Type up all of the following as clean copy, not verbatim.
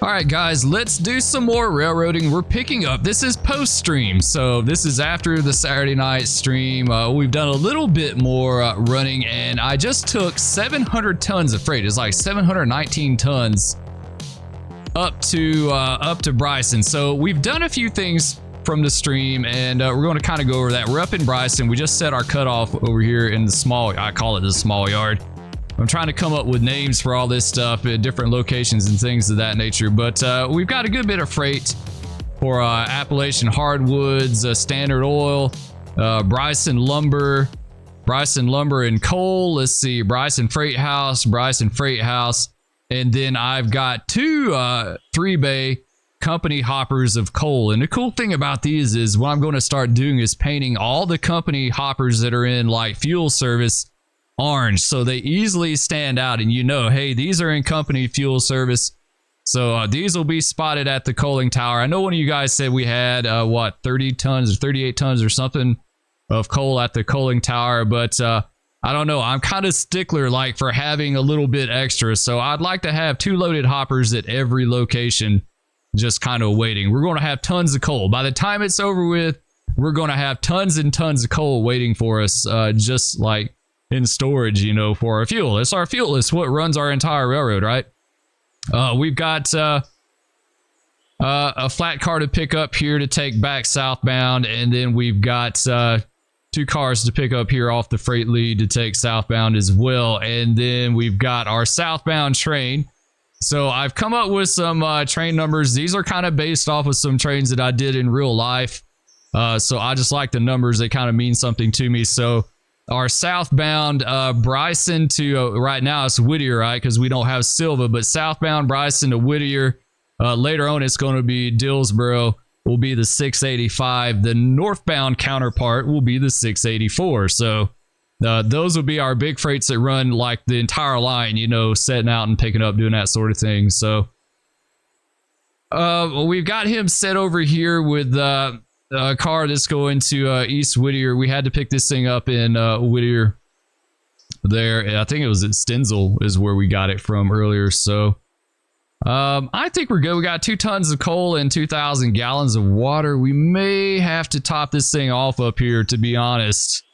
All right, guys, let's do some more railroading. We're picking up. This is post stream, so this is after the Saturday night stream. We've done a little bit more running, and I just took 700 tons of freight. It's like 719 tons up to Bryson. So we've done a few things from the stream, and we're going to kind of go over that. We're up in Bryson. We just set our cutoff over here in the small. I call it the small yard. I'm trying to come up with names for all this stuff at different locations and things of that nature. But we've got a good bit of freight for Appalachian hardwoods, Standard Oil, Bryson Lumber and Coal. Let's see, Bryson Freight House, and then I've got two 3-bay company hoppers of coal. And the cool thing about these is what I'm going to start doing is painting all the company hoppers that are in like fuel service orange, so they easily stand out, and you know, hey, these are in company fuel service, so these will be spotted at the coaling tower. I know one of you guys said we had 30 tons or 38 tons or something of coal at the coaling tower, but I don't know, I'm kind of stickler like for having a little bit extra, so I'd like to have 2 loaded hoppers at every location, just kind of waiting. We're going to have tons of coal by the time it's over with. We're going to have tons and tons of coal waiting for us, just like in storage, you know, for our fuel. It's our fuel. It's what runs our entire railroad, right? We've got a flat car to pick up here to take back southbound, and then we've got 2 cars to pick up here off the freight lead to take southbound as well, and then we've got our southbound train. So I've come up with some train numbers. These are kind of based off of some trains that I did in real life, so I just like the numbers. They kind of mean something to me. So our southbound Bryson to right now it's Whittier, right? Because we don't have Silva, but southbound Bryson to Whittier. Later on, it's going to be Dillsboro. Will be the 685. The northbound counterpart will be the 684. So those will be our big freights that run like the entire line, you know, setting out and picking up, doing that sort of thing. So we've got him set over here with a car that's going to East Whittier. We had to pick this thing up in Whittier there. I think it was at Stenzel is where we got it from earlier. So I think we're good. We got 2 tons of coal and 2,000 gallons of water. We may have to top this thing off up here, to be honest.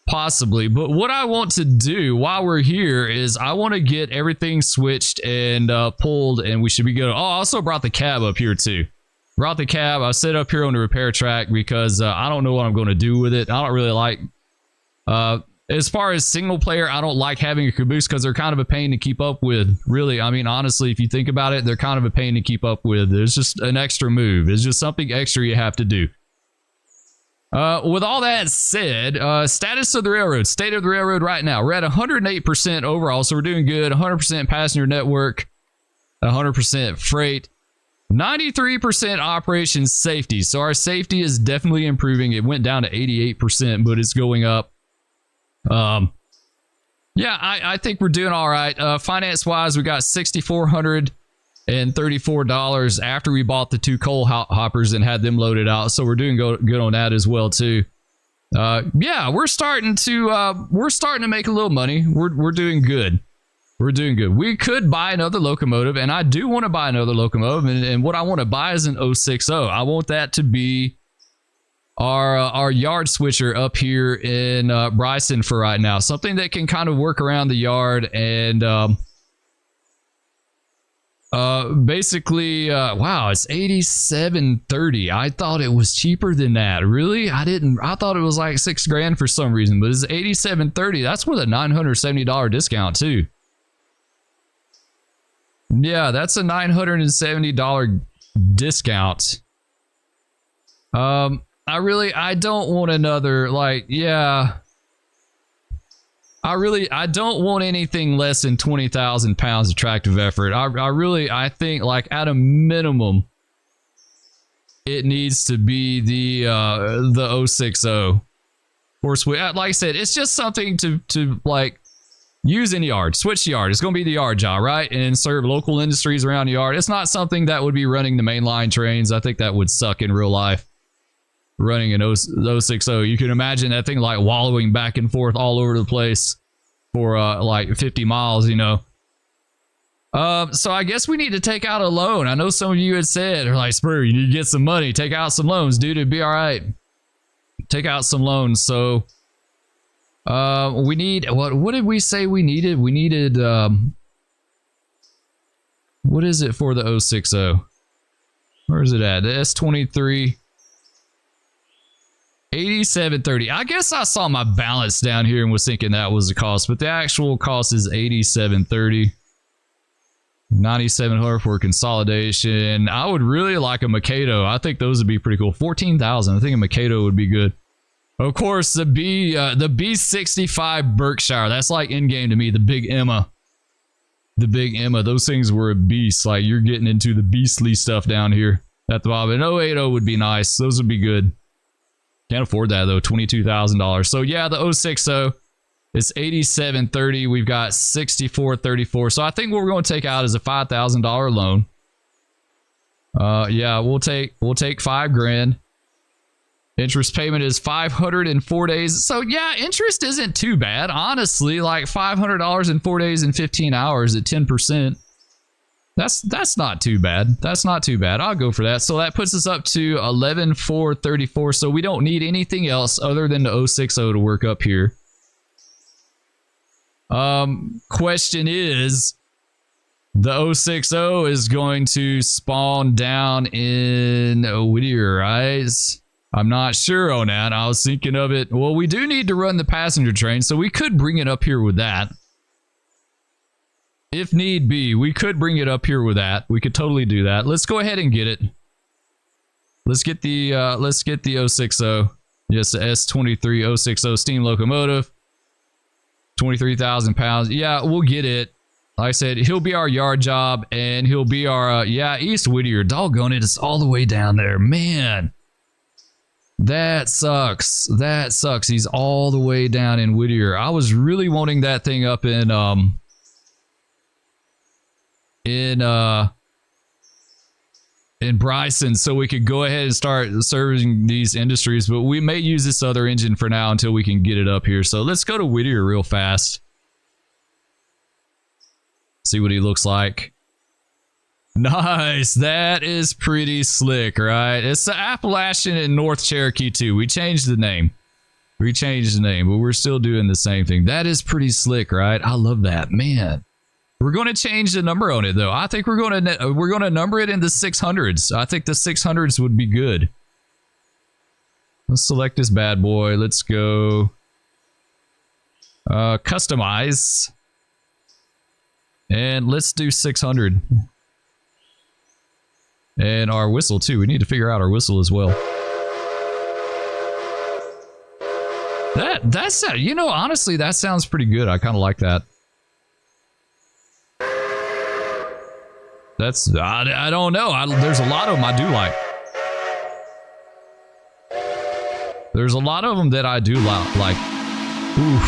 Possibly. But what I want to do while we're here is I want to get everything switched and pulled, and we should be good. Oh, I also brought the cab up here too. Brought the cab. I set up here on the repair track because I don't know what I'm going to do with it. I don't really like, as far as single player, I don't like having a caboose because they're kind of a pain to keep up with. Really, I mean, honestly, if you think about it, they're kind of a pain to keep up with. It's just an extra move. It's just something extra you have to do. With all that said, status of the railroad, state of the railroad right now. We're at 108% overall, so we're doing good. 100% passenger network, 100% freight. 93% operation safety. So our safety is definitely improving. It went down to 88%, but it's going up. Yeah, I think we're doing all right. Finance wise, we got $6,434 after we bought the 2 coal hoppers and had them loaded out. So we're doing good on that as well too. Yeah, we're starting to make a little money. We're doing good. We're doing good. We could buy another locomotive, and I do want to buy another locomotive. And what I want to buy is an 060. I want that to be our yard switcher up here in Bryson for right now. Something that can kind of work around the yard and basically, wow, it's $87.30. I thought it was cheaper than that. Really? I thought it was like $6,000 for some reason, but it's $87.30. That's with a $970 discount too. Yeah, that's a $970 discount. I don't want another, like, yeah. I don't want anything less than 20,000 pounds of tractive effort. I think like at a minimum, it needs to be the 060. Of course, like I said, it's just something to like use in the yard, switch the yard. It's going to be the yard job, right? And serve local industries around the yard. It's not something that would be running the mainline trains. I think that would suck in real life. Running an 060, you can imagine that thing like wallowing back and forth all over the place for like 50 miles, you know. So I guess we need to take out a loan. I know some of you had said, like, Spur, you need to get some money. Take out some loans, dude. It'd be all right. Take out some loans. So we need, what did we say we needed? We needed, what is it for the 060? Where is it at? The S23. 8730. I guess I saw my balance down here and was thinking that was the cost, but the actual cost is 8730. 9700 for consolidation. I would really like a Mikado. I think those would be pretty cool. 14,000. I think a Mikado would be good. Of course, the B65 Berkshire. That's like in game to me. The Big Emma. The Big Emma. Those things were a beast. Like, you're getting into the beastly stuff down here at the bottom. An 080 would be nice. Those would be good. Can't afford that though. $22,000. So yeah, the 060. It's 8730. We've got 6434. So I think what we're going to take out is a $5,000 loan. Yeah, we'll take $5,000. Interest payment is 504 days. So yeah, interest isn't too bad. Honestly, like $500 in 4 days and 15 hours at 10%. That's not too bad. That's not too bad. I'll go for that. So that puts us up to 11,434. So we don't need anything else other than the 060 to work up here. Question is, the 060 is going to spawn down in Whittier, right? I'm not sure on that. I was thinking of it. Well, we do need to run the passenger train, so we could bring it up here with that. If need be, we could bring it up here with that. We could totally do that. Let's go ahead and get it. Let's get the 060. Yes, the S23 060 steam locomotive. 23,000 pounds. Yeah, we'll get it. Like I said, he'll be our yard job, and he'll be our, yeah, East Whittier. Doggone it, it's all the way down there. Man, that sucks. That sucks. He's all the way down in Whittier. I was really wanting that thing up in Bryson, so we could go ahead and start serving these industries, but we may use this other engine for now until we can get it up here. So let's go to Whittier real fast. See what he looks like. Nice. That is pretty slick, right? It's the Appalachian and North Cherokee too. We changed the name. We changed the name, but we're still doing the same thing. That is pretty slick, right? I love that, man. We're going to change the number on it though. I think we're going to number it in the 600s. I think the 600s would be good. Let's select this bad boy. Let's go customize. And let's do 600. And our whistle too. We need to figure out our whistle as well. That's, you know, honestly, that sounds pretty good. I kind of like that. That's, I don't know. There's a lot of them I do like. There's a lot of them that I do like. Oof.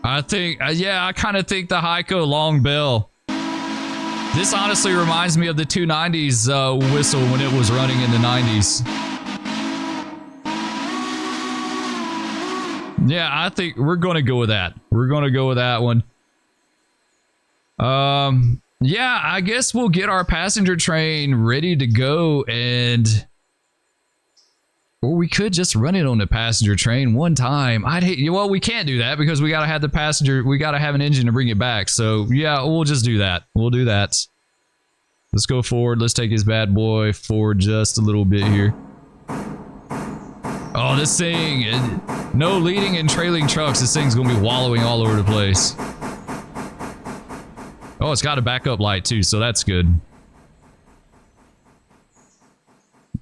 I think, yeah, I kind of think the Heiko long bell. This honestly reminds me of the 290s whistle when it was running in the 90s. Yeah, I think we're going to go with that. We're going to go with that one. Yeah, I guess we'll get our passenger train ready to go, and or we could just run it on the passenger train one time. I'd hate, well, we can't do that because we got to have the passenger, we got to have an engine to bring it back. So yeah, we'll just do that. We'll do that. Let's go forward. Let's take his bad boy forward just a little bit here. Oh, this thing, no leading and trailing trucks. This thing's gonna be wallowing all over the place. Oh, it's got a backup light too, so that's good.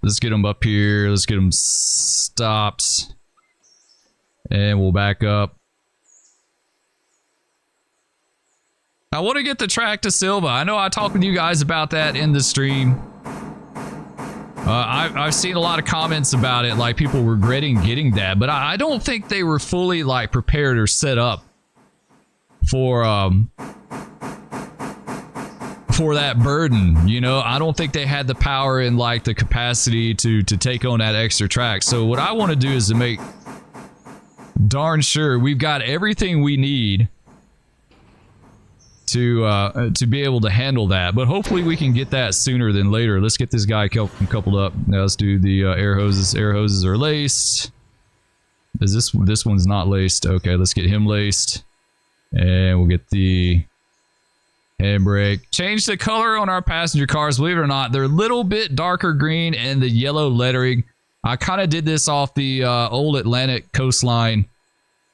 Let's get them up here. Let's get them stopped. And we'll back up. I want to get the track to Silva. I know I talked with you guys about that in the stream. I've seen a lot of comments about it, like people regretting getting that, but I don't think they were fully like prepared or set up for that burden, you know. I don't think they had the power and like the capacity to take on that extra track. So what I want to do is to make darn sure we've got everything we need to be able to handle that. But hopefully we can get that sooner than later. Let's get this guy coupled up. Now let's do the air hoses. Air hoses are laced. Is this one's not laced? Okay, let's get him laced, and we'll get the handbrake. Change the color on our passenger cars. Believe it or not, they're a little bit darker green, and the yellow lettering. I kind of did this off the old Atlantic coastline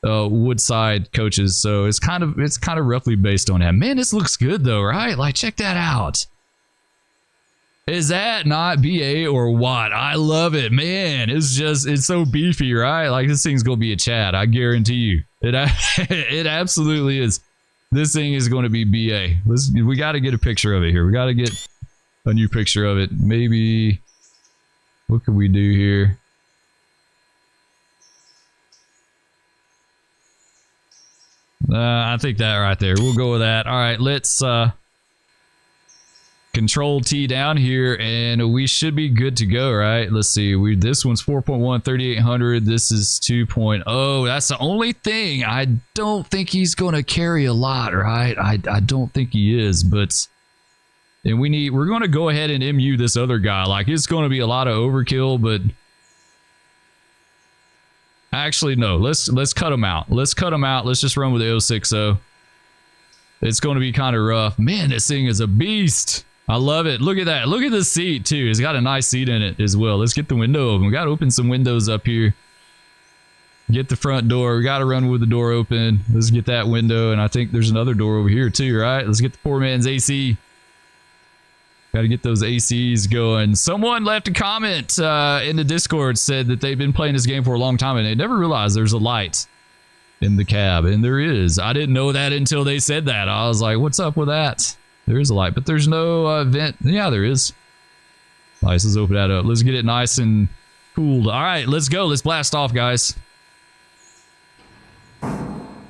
Woodside coaches, so it's kind of roughly based on that. Man, this looks good though, right? Like, check that out. Is that not BA or what? I love it, man. It's so beefy, right? Like, this thing's gonna be a Chad, I guarantee you. It absolutely is. This thing is going to be BA. We got to get a picture of it here. We got to get a new picture of it. Maybe, what could we do here? I think that right there. We'll go with that. All right, let's Control T down here, and we should be good to go, right? Let's see. This one's 4.1, 3800. This is 2.0. That's the only thing. I don't think he's going to carry a lot, right? I don't think he is, but and we're going to go ahead and MU this other guy. Like, it's going to be a lot of overkill, but actually no. Let's cut him out. Let's cut him out. Let's just run with the 060. It's going to be kind of rough. Man, this thing is a beast. I love it. Look at that. Look at the seat too. It's got a nice seat in it as well. Let's get the window open. We got to open some windows up here. Get the front door. We got to run with the door open. Let's get that window. And I think there's another door over here too, right? Let's get the poor man's AC. Got to get those ACs going. Someone left a comment in the Discord, said that they've been playing this game for a long time and they never realized there's a light in the cab. And there is. I didn't know that until they said that. I was like, what's up with that? There is a light, but there's no vent. Yeah, there is. Nice, let's open that up. Let's get it nice and cooled. All right, let's go. Let's blast off, guys.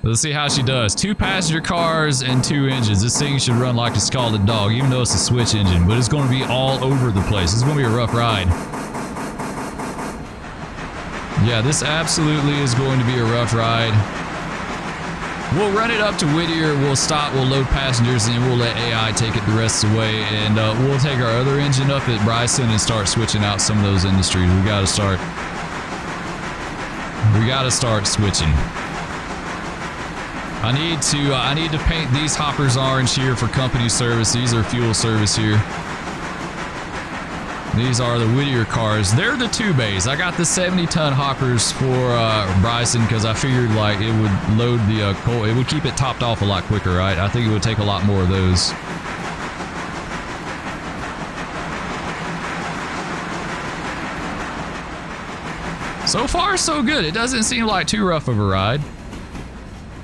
Let's see how she does. 2 passenger cars and 2 engines. This thing should run like a scalded dog, even though it's a switch engine, but it's going to be all over the place. It's going to be a rough ride. Yeah, this absolutely is going to be a rough ride. We'll run it up to Whittier, we'll stop, we'll load passengers, and we'll let AI take it the rest of the way. And we'll take our other engine up at Bryson and start switching out some of those industries. We gotta start switching. I need to paint these hoppers orange here for company service. These are fuel service here. These are the Whittier cars. They're the 2 bays. I got the 70-ton hoppers for Bryson because I figured like it would load the coal. It would keep it topped off a lot quicker, right? I think it would take a lot more of those. So far, so good. It doesn't seem like too rough of a ride.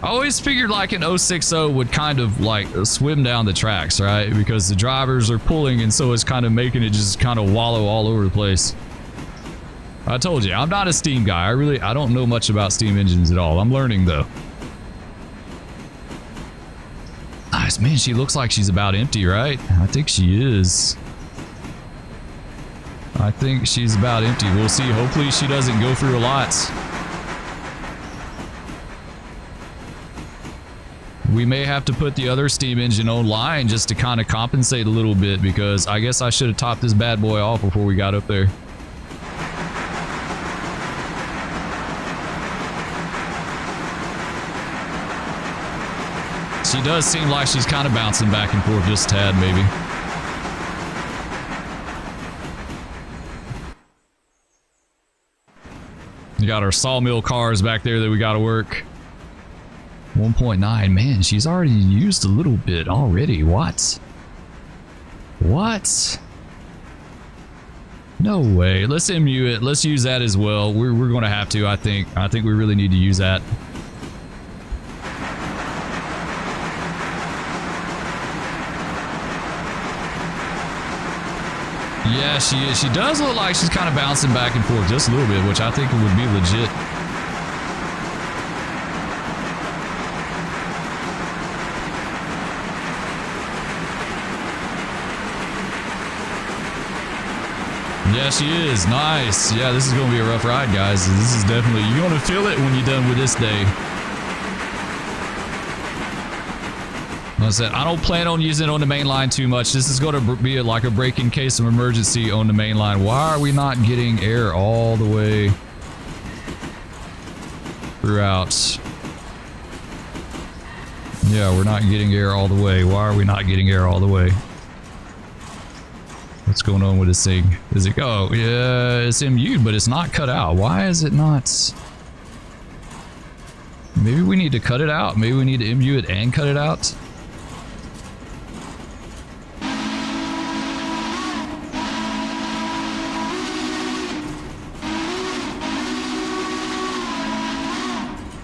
I always figured like an 060 would kind of like swim down the tracks, right? Because the drivers are pulling, and so it's kind of making it just kind of wallow all over the place. I told you, I'm not a steam guy. I don't know much about steam engines at all. I'm learning though. Nice, man. She looks like she's about empty, right? I think she is. I think she's about empty. We'll see. Hopefully she doesn't go through a lot. We may have to put the other steam engine online just to kind of compensate a little bit, because I guess I should have topped this bad boy off before we got up there. She does seem like she's kind of bouncing back and forth just a tad, maybe. You got our sawmill cars back there that we got to work. 1.9, man, she's already used a little bit already. What? No way. Let's MU it. Let's use that as well. We're going to have to, I think. I think we really need to use that. Yeah, she is. She does look like she's kind of bouncing back and forth just a little bit, which I think would be legit. Yeah, she is. Nice. Yeah, this is going to be a rough ride, guys. This is definitely... You're going to feel it when you're done with this day. I said, I don't plan on using it on the main line too much. This is going to be like a break in case of emergency on the main line. Why are we not getting air all the way throughout? Yeah, we're not getting air all the way. Why are we not getting air all the way? What's going on with this thing? Is it... Oh, yeah, it's MU'd, but it's not cut out. Why is it not... Maybe we need to cut it out. Maybe we need to MU it and cut it out.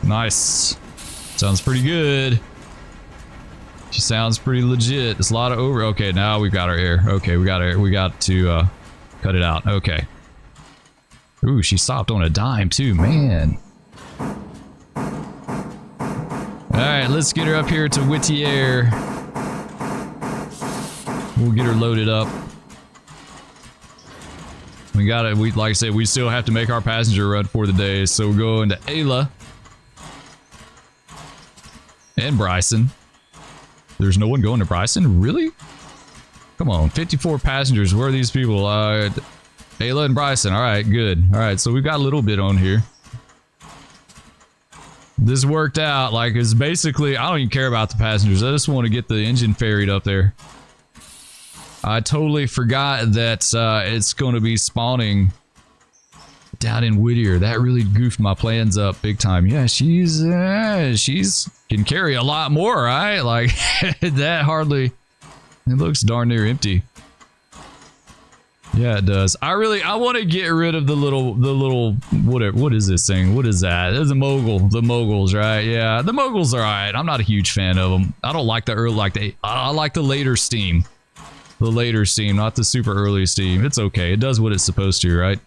Nice. Sounds pretty good. She sounds pretty legit. It's a lot of over... Okay, now we've got our air. Okay, we got air. We got to cut it out. Okay. Ooh, she stopped on a dime too, man. Alright, let's get her up here to Whittier. We'll get her loaded up. We gotta... like I said, we still have to make our passenger run for the day. So we're going to Ayla. And Bryson. There's no one going to Bryson? Really? Come on, 54 passengers. Where are these people? Ayla and Bryson. Alright, good. Alright, so we've got a little bit on here. This worked out. Like, it's basically... I don't even care about the passengers. I just want to get the engine ferried up there. I totally forgot that it's going to be spawning down in Whittier. That really goofed my plans up big time. Yeah, she's can carry a lot more, right? Like that hardly. It looks darn near empty. Yeah, it does. I want to get rid of the little what is this thing? What is that? It's a mogul. The moguls, right? Yeah, the moguls are alright. I'm not a huge fan of them. I don't like the early, I like the later steam. The later steam, not the super early steam. It's okay. It does what it's supposed to, right?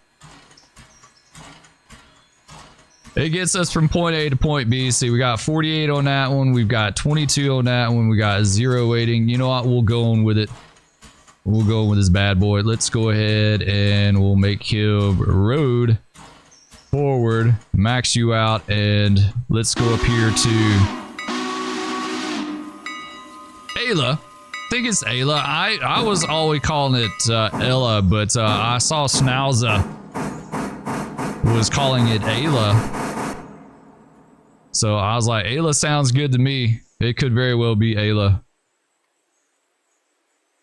It gets us from point A to point B. See, we got 48 on that one. We've got 22 on that one. We got 0 waiting. You know what? We'll go on with it. We'll go with this bad boy. Let's go ahead and we'll make him road forward. Max you out. And let's go up here to Ayla. I think it's Ayla. I was always calling it Ella, but I saw Snauza was calling it Ayla. So I was like, Ayla sounds good to me. It could very well be Ayla.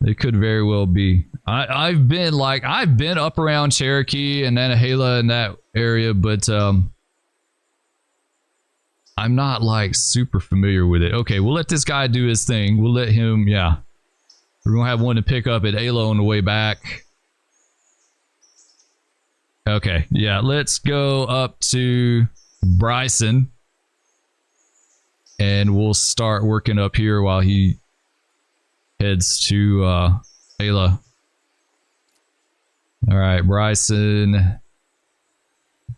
It could very well be. I've been up around Cherokee and then Ayla in that area, but I'm not like super familiar with it. Okay, we'll let this guy do his thing. We'll let him, yeah. We're gonna have one to pick up at Ayla on the way back. Okay, yeah, let's go up to Bryson. And we'll start working up here while he heads to Ayla. Alright, Bryson.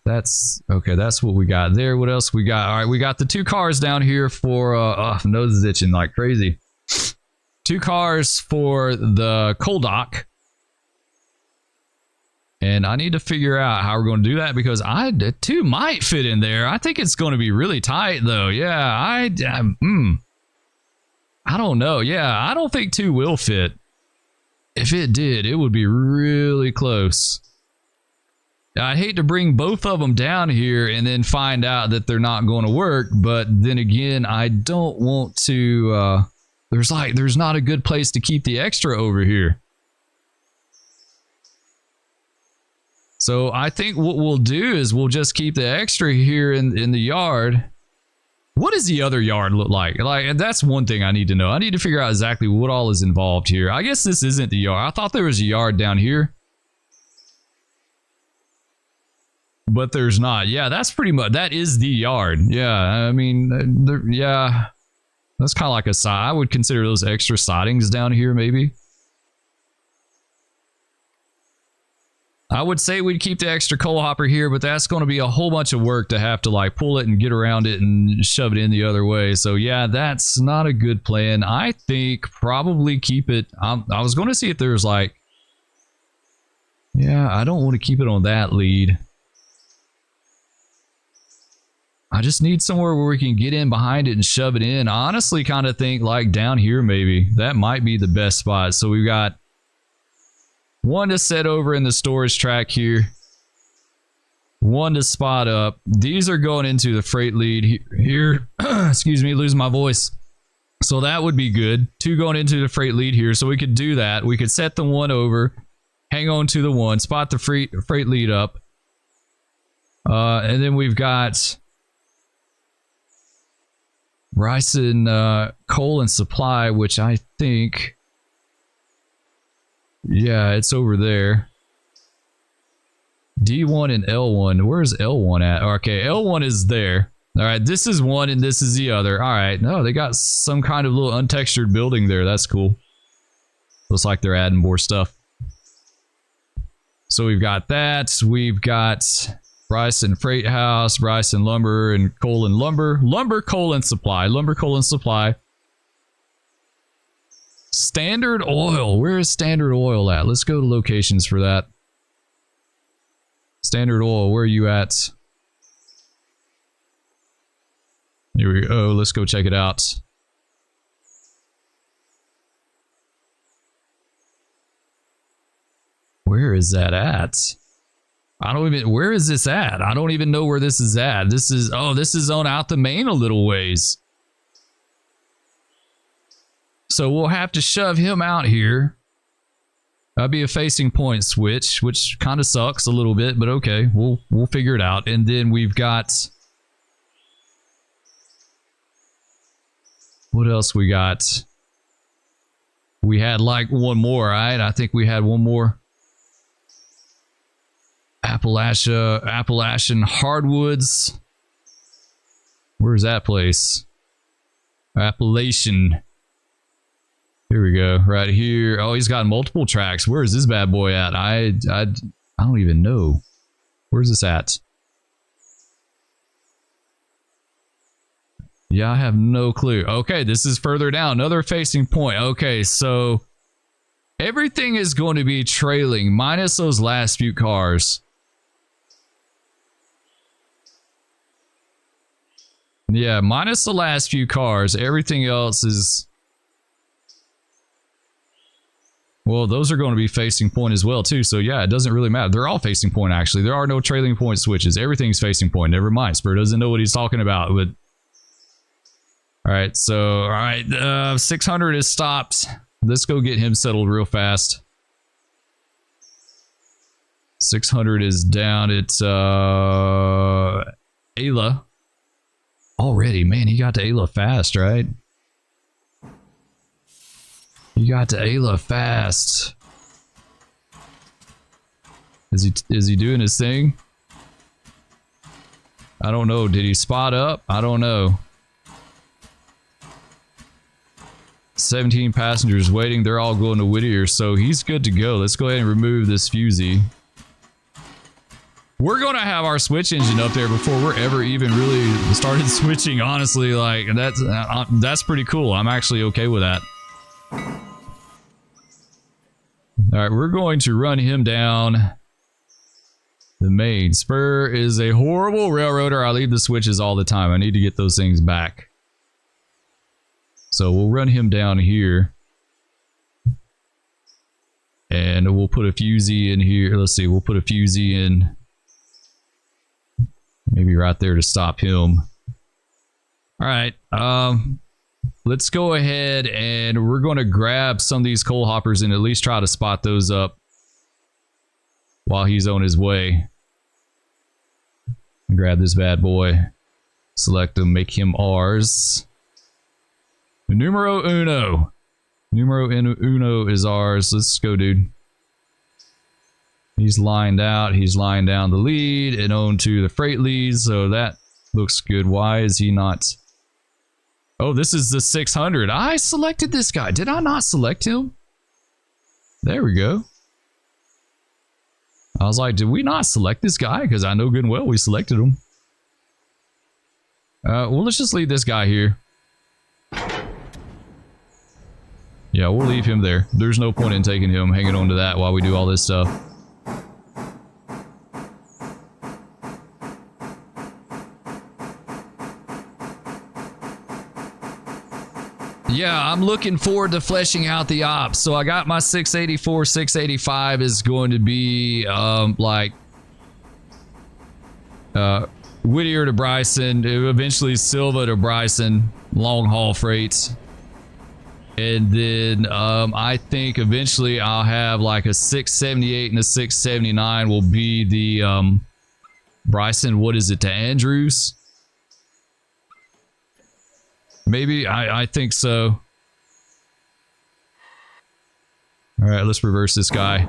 That's okay, that's what we got there. What else we got? Alright, we got the 2 cars down here for nose is itching like crazy. 2 cars for the coal dock. And I need to figure out how we're going to do that because 2 might fit in there. I think it's going to be really tight though. Yeah, I don't know. Yeah, I don't think 2 will fit. If it did, it would be really close. I'd hate to bring both of them down here and then find out that they're not going to work. But then again, I don't want to... there's not a good place to keep the extra over here. So I think what we'll do is we'll just keep the extra here in the yard. What does the other yard look like? Like, that's one thing I need to know. I need to figure out exactly what all is involved here. I guess this isn't the yard. I thought there was a yard down here. But there's not. Yeah, that's pretty much, that is the yard. Yeah, I mean, yeah. That's kind of like a side. I would consider those extra sidings down here maybe. I would say we'd keep the extra coal hopper here, but that's going to be a whole bunch of work to have to like pull it and get around it and shove it in the other way. So yeah, that's not a good plan. I think probably keep it. I was going to see if there's like, yeah, I don't want to keep it on that lead. I just need somewhere where we can get in behind it and shove it in. I honestly kind of think like down here maybe. That might be the best spot. So we've got one to set over in the storage track here. One to spot up. These are going into the freight lead here. Excuse me, losing my voice. So that would be good. Two going into the freight lead here. So we could do that. We could set the one over. Hang on to the one. Spot the freight lead up. And then we've got rice and coal and supply, which I think, yeah, it's over there. D1 and L1. Where's L1 at? Okay, L1 is there. All right, this is one and this is the other. All right, no, they got some kind of little untextured building there. That's cool. Looks like they're adding more stuff. So we've got that. We've got rice and freight house, rice and lumber, and coal and lumber. Lumber, coal, and supply. Lumber, coal, and supply. Standard oil. Where is Standard Oil at? Let's go to locations for that. Standard Oil, where are you at? Here we go. Let's go check it out. Where is that at? I don't even, where is this at? I don't even know where this is at. This is, oh, this is on out the main a little ways. So we'll have to shove him out here. That'll be a facing point switch, which kind of sucks a little bit, but okay, we'll figure it out. And then we've got, what else we got? We had like one more, right? I think we had one more. Appalachian hardwoods. Where's that place? Appalachian. Here we go, right here. Oh, he's got multiple tracks. Where is this bad boy at? I don't even know. Where's this at? Yeah, I have no clue. Okay, this is further down. Another facing point. Okay, so everything is going to be trailing minus those last few cars. Yeah, minus the last few cars. Everything else is... Well, those are going to be facing point as well, too. So, yeah, it doesn't really matter. They're all facing point, actually. There are no trailing point switches. Everything's facing point. Never mind. Spur doesn't know what he's talking about. But all right, so, all right. 600 is stopped. Let's go get him settled real fast. 600 is down at Ayla. Already, man, he got to Ayla fast, right? He got to Ayla fast. Is he doing his thing? I don't know. Did he spot up? I don't know. 17 passengers waiting. They're all going to Whittier, so he's good to go. Let's go ahead and remove this fusee. We're going to have our switch engine up there before we're ever even really started switching, honestly. Like, that's pretty cool. I'm actually okay with that. Alright, we're going to run him down the main. Spur is a horrible railroader. I leave the switches all the time. I need to get those things back. So we'll run him down here. And we'll put a fusee in here. Let's see, we'll put a fusee in. Maybe right there to stop him. Alright, let's go ahead and we're going to grab some of these coal hoppers and at least try to spot those up while he's on his way. Grab this bad boy. Select him, make him ours. Numero uno. Numero uno is ours. Let's go, dude. He's lined out. He's lying down the lead and on to the freight lead. So that looks good. Why is he not... Oh, this is the 600. I selected this guy. Did I not select him? There we go. I was like, did we not select this guy? Because I know good and well we selected him. Well, let's just leave this guy here. Yeah, we'll leave him there. There's no point in taking him, hanging on to that while we do all this stuff. yeah, I'm looking forward to fleshing out the ops. So I got my 684, 685 is going to be like Whittier to Bryson, eventually Silva to Bryson, long haul freights. And then I think eventually I'll have like a 678 and a 679 will be the Bryson, what is it, to Andrews? Maybe, I think so. All right, let's reverse this guy.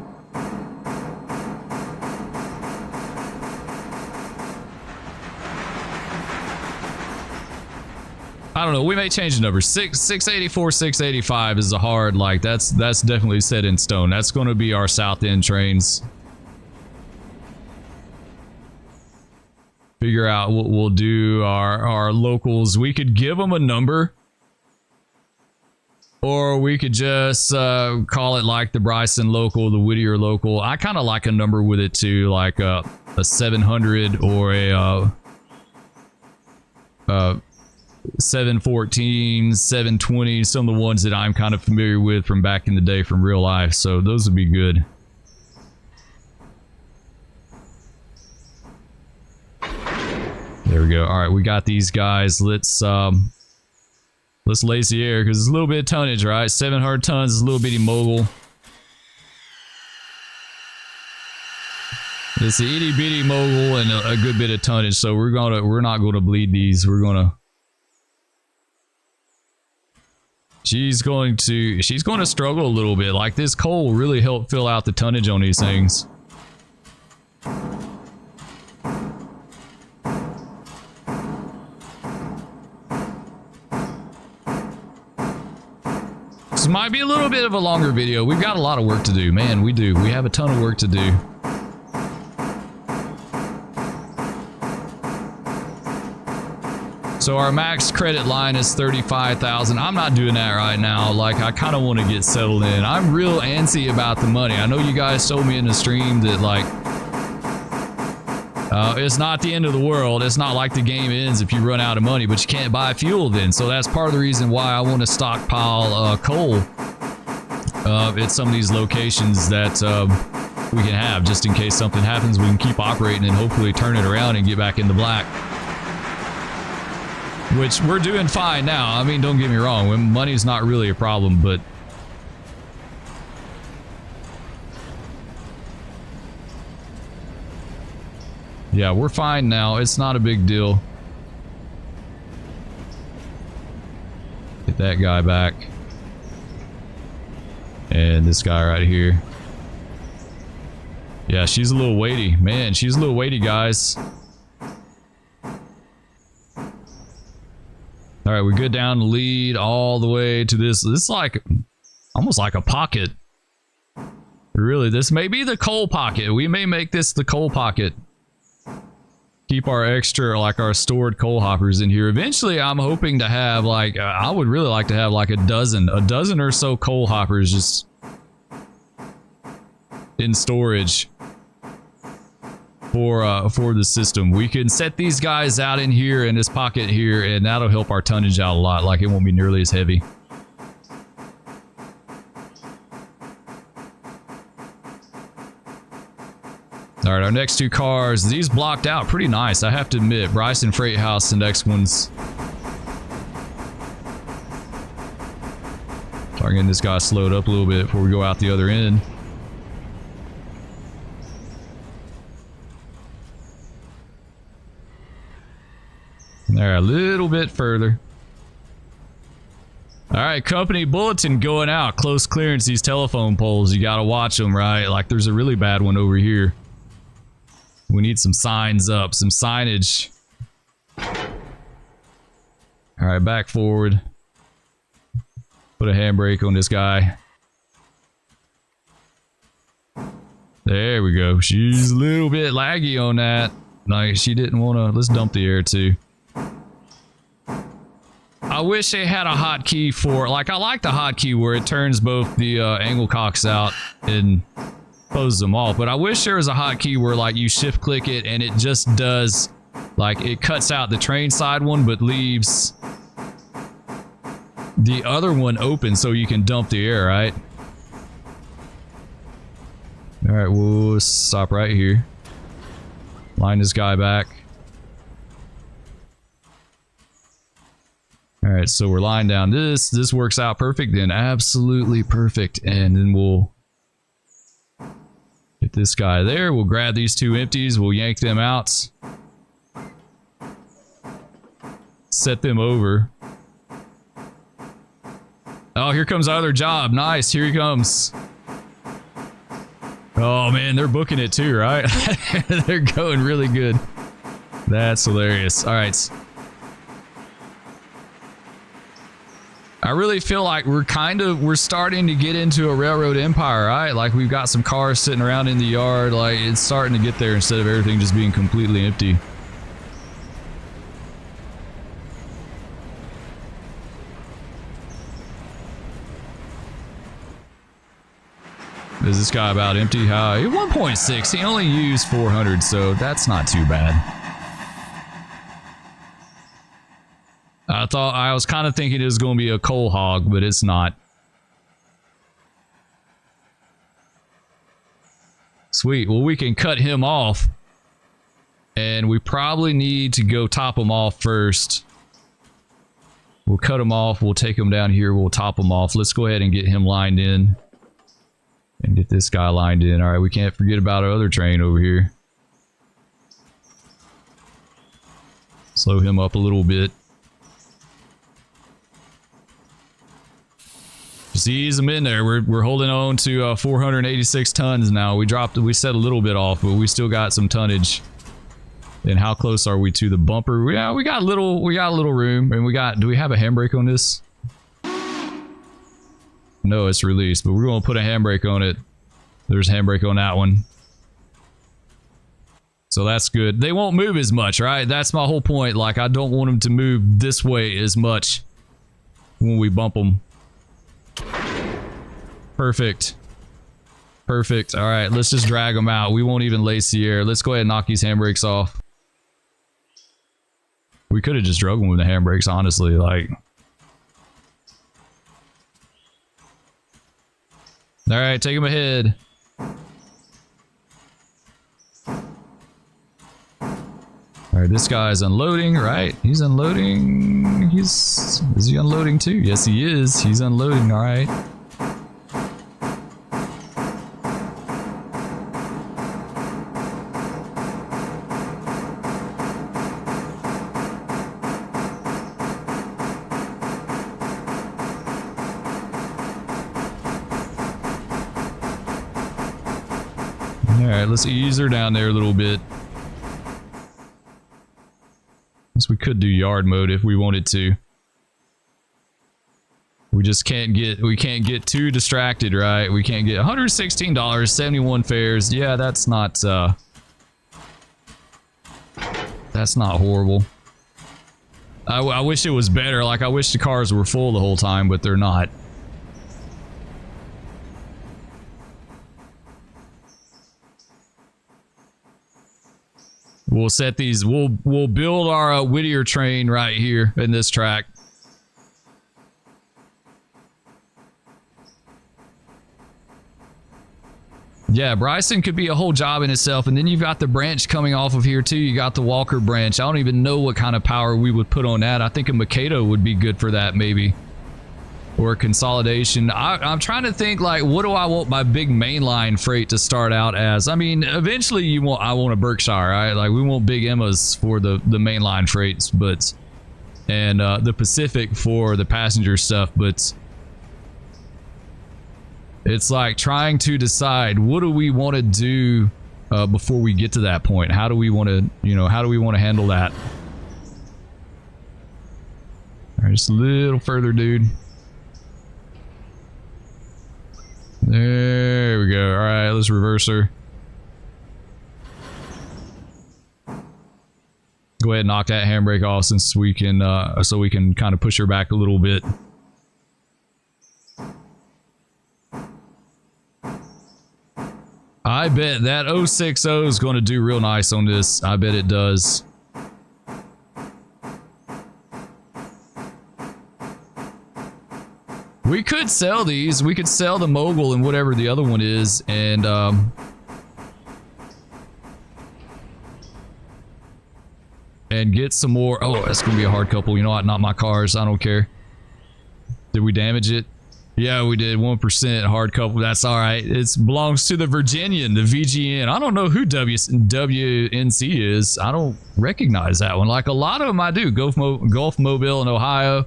I don't know, we may change the number. 684, 685 is a hard, like, that's definitely set in stone. That's going to be our South End trains. Figure out what we'll do. Our locals, we could give them a number, or we could just call it like the Bryson local, the Whittier local. I kind of like a number with it too, like a 700 or a 714, 720, some of the ones that I'm kind of familiar with from back in the day from real life. So those would be good. There we go. All right, we got these guys. Let's lazy air because it's a little bit of tonnage, right? 700 tons is a little bitty mogul. It's a itty bitty mogul and a good bit of tonnage, so we're not gonna bleed these. She's going to struggle a little bit. Like, this coal really helped fill out the tonnage on these things. This might be a little bit of a longer video. We've got a lot of work to do. Man, we do. We have a ton of work to do. So our max credit line is 35,000. I'm not doing that right now. Like, I kind of want to get settled in. I'm real antsy about the money. I know you guys told me in the stream that, like, it's not the end of the world. It's not like the game ends if you run out of money, but you can't buy fuel then. So that's part of the reason why I want to stockpile coal at some of these locations that we can have, just in case something happens. We can keep operating and hopefully turn it around and get back in the black. Which we're doing fine now. I mean, don't get me wrong. Money's not really a problem, but yeah, we're fine now. It's not a big deal. Get that guy back. And this guy right here. Yeah, she's a little weighty. Man, she's a little weighty, guys. All right, we go down the lead all the way to this. This is like almost like a pocket. Really, this may be the coal pocket. We may make this the coal pocket. Keep our extra, like our stored coal hoppers in here. Eventually, I'm hoping to have like, I would really like to have like a dozen or so coal hoppers just in storage for the system. We can set these guys out in here in this pocket here, and that'll help our tonnage out a lot. Like, it won't be nearly as heavy. All right, our next two cars, these blocked out pretty nice, I have to admit. Bryson Freight House, the next one's. Sorry, getting this guy slowed up a little bit before we go out the other end. There, a little bit further. All right, company bulletin going out. Close clearance, these telephone poles. You got to watch them, right? Like, there's a really bad one over here. We need some signs up, some signage. All right, back forward. Put a handbrake on this guy. There we go. She's a little bit laggy on that. Like, she didn't want to. Let's dump the air too. I wish they had a hotkey for, like, I like the hotkey where it turns both the angle cocks out and closes them off, but I wish there was a hotkey where, like, you shift click it and it just does, like, it cuts out the train side one but leaves the other one open so you can dump the air, right? All right, we'll stop right here. Line this guy back. All right, so we're lying down this. This works out perfect then. Absolutely perfect. And then we'll get this guy there. We'll grab these two empties. We'll yank them out. Set them over. Oh, here comes our other job. Nice. Here he comes. Oh, man, they're booking it too, right? They're going really good. That's hilarious. All right. I really feel like we're starting to get into a railroad empire, right? Like we've got some cars sitting around in the yard. Like it's starting to get there instead of everything just being completely empty. Is this guy about empty? 1.6. He only used 400, so that's not too bad. I was kind of thinking it was going to be a coal hog, but it's not. Sweet. Well, we can cut him off. And we probably need to go top him off first. We'll cut him off. We'll take him down here. We'll top him off. Let's go ahead and get him lined in. And get this guy lined in. All right, we can't forget about our other train over here. Slow him up a little bit. Just ease him in there. We're holding on to 486 tons now. We set a little bit off, but we still got some tonnage. And how close are we to the bumper? Yeah, we got a little room. And do we have a handbrake on this? No, it's released, but we're going to put a handbrake on it. There's a handbrake on that one. So that's good. They won't move as much, right? That's my whole point. Like, I don't want them to move this way as much when we bump them. Perfect. Perfect. All right, let's just drag them out. We won't even lace the air. Let's go ahead and knock these handbrakes off. We could have just drug them with the handbrakes, honestly. Like... All right, take him ahead. All right, this guy's unloading, right? He's unloading. Is he unloading too? Yes, he is. He's unloading. All right. Alright, let's ease her down there a little bit. Guess we could do yard mode if we wanted to. We just can't get too distracted, right? We can't get $116, 71 fares. Yeah, that's not horrible. I wish it was better. Like, I wish the cars were full the whole time, but they're not. We'll set these, we'll build our Whittier train right here in this track. Yeah, Bryson could be a whole job in itself. And then you've got the branch coming off of here too. You got the Walker branch. I don't even know what kind of power we would put on that. I think a Mikado would be good for that maybe. Or a consolidation. I'm trying to think, like, what do I want my big mainline freight to start out as? I mean, eventually I want a Berkshire, right? Like, we want big Emmas for the mainline freights, but and the Pacific for the passenger stuff, but it's like trying to decide what do we want to do before we get to that point. How do we want to, handle that? All right, just a little further, dude. There we go. All right, let's reverse her. Go ahead and knock that handbrake off since we can, so we can kind of push her back a little bit. I bet that 060 is going to do real nice on this. I bet it does. could sell these. We could sell the mogul and whatever the other one is, and get some more. Oh, that's gonna be a hard couple. You know what? Not my cars. I don't care. Did we damage it? Yeah, we did. 1% hard couple. That's all right. It belongs to the Virginian, the VGN. I don't know who WNC is. I don't recognize that one. Like a lot of them I do. Gulf Mobile in Ohio,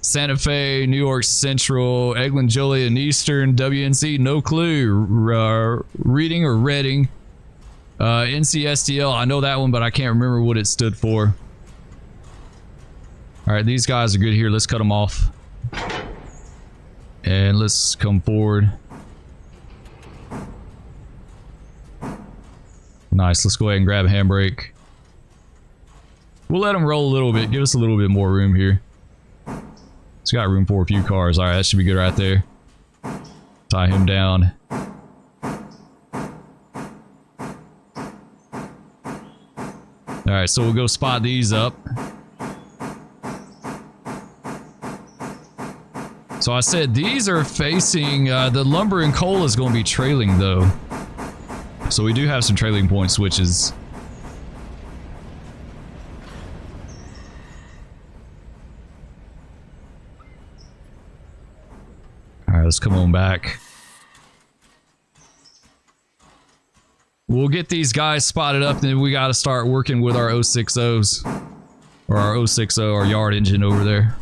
Santa Fe, New York Central, Eglin Joliet and Eastern, WNC, no clue. Reading or Reading. NCSDL, I know that one, but I can't remember what it stood for. All right, these guys are good here. Let's cut them off. And let's come forward. Nice. Let's go ahead and grab a handbrake. We'll let them roll a little bit. Give us a little bit more room here. It's got room for a few cars. All right, that should be good right there. Tie him down. All right, so we'll go spot these up. So I said these are facing, the lumber and coal is going to be trailing though. So we do have some trailing point switches. All right, let's come on back. We'll get these guys spotted up, then we got to start working with our 060s. Or our 060, our yard engine over there.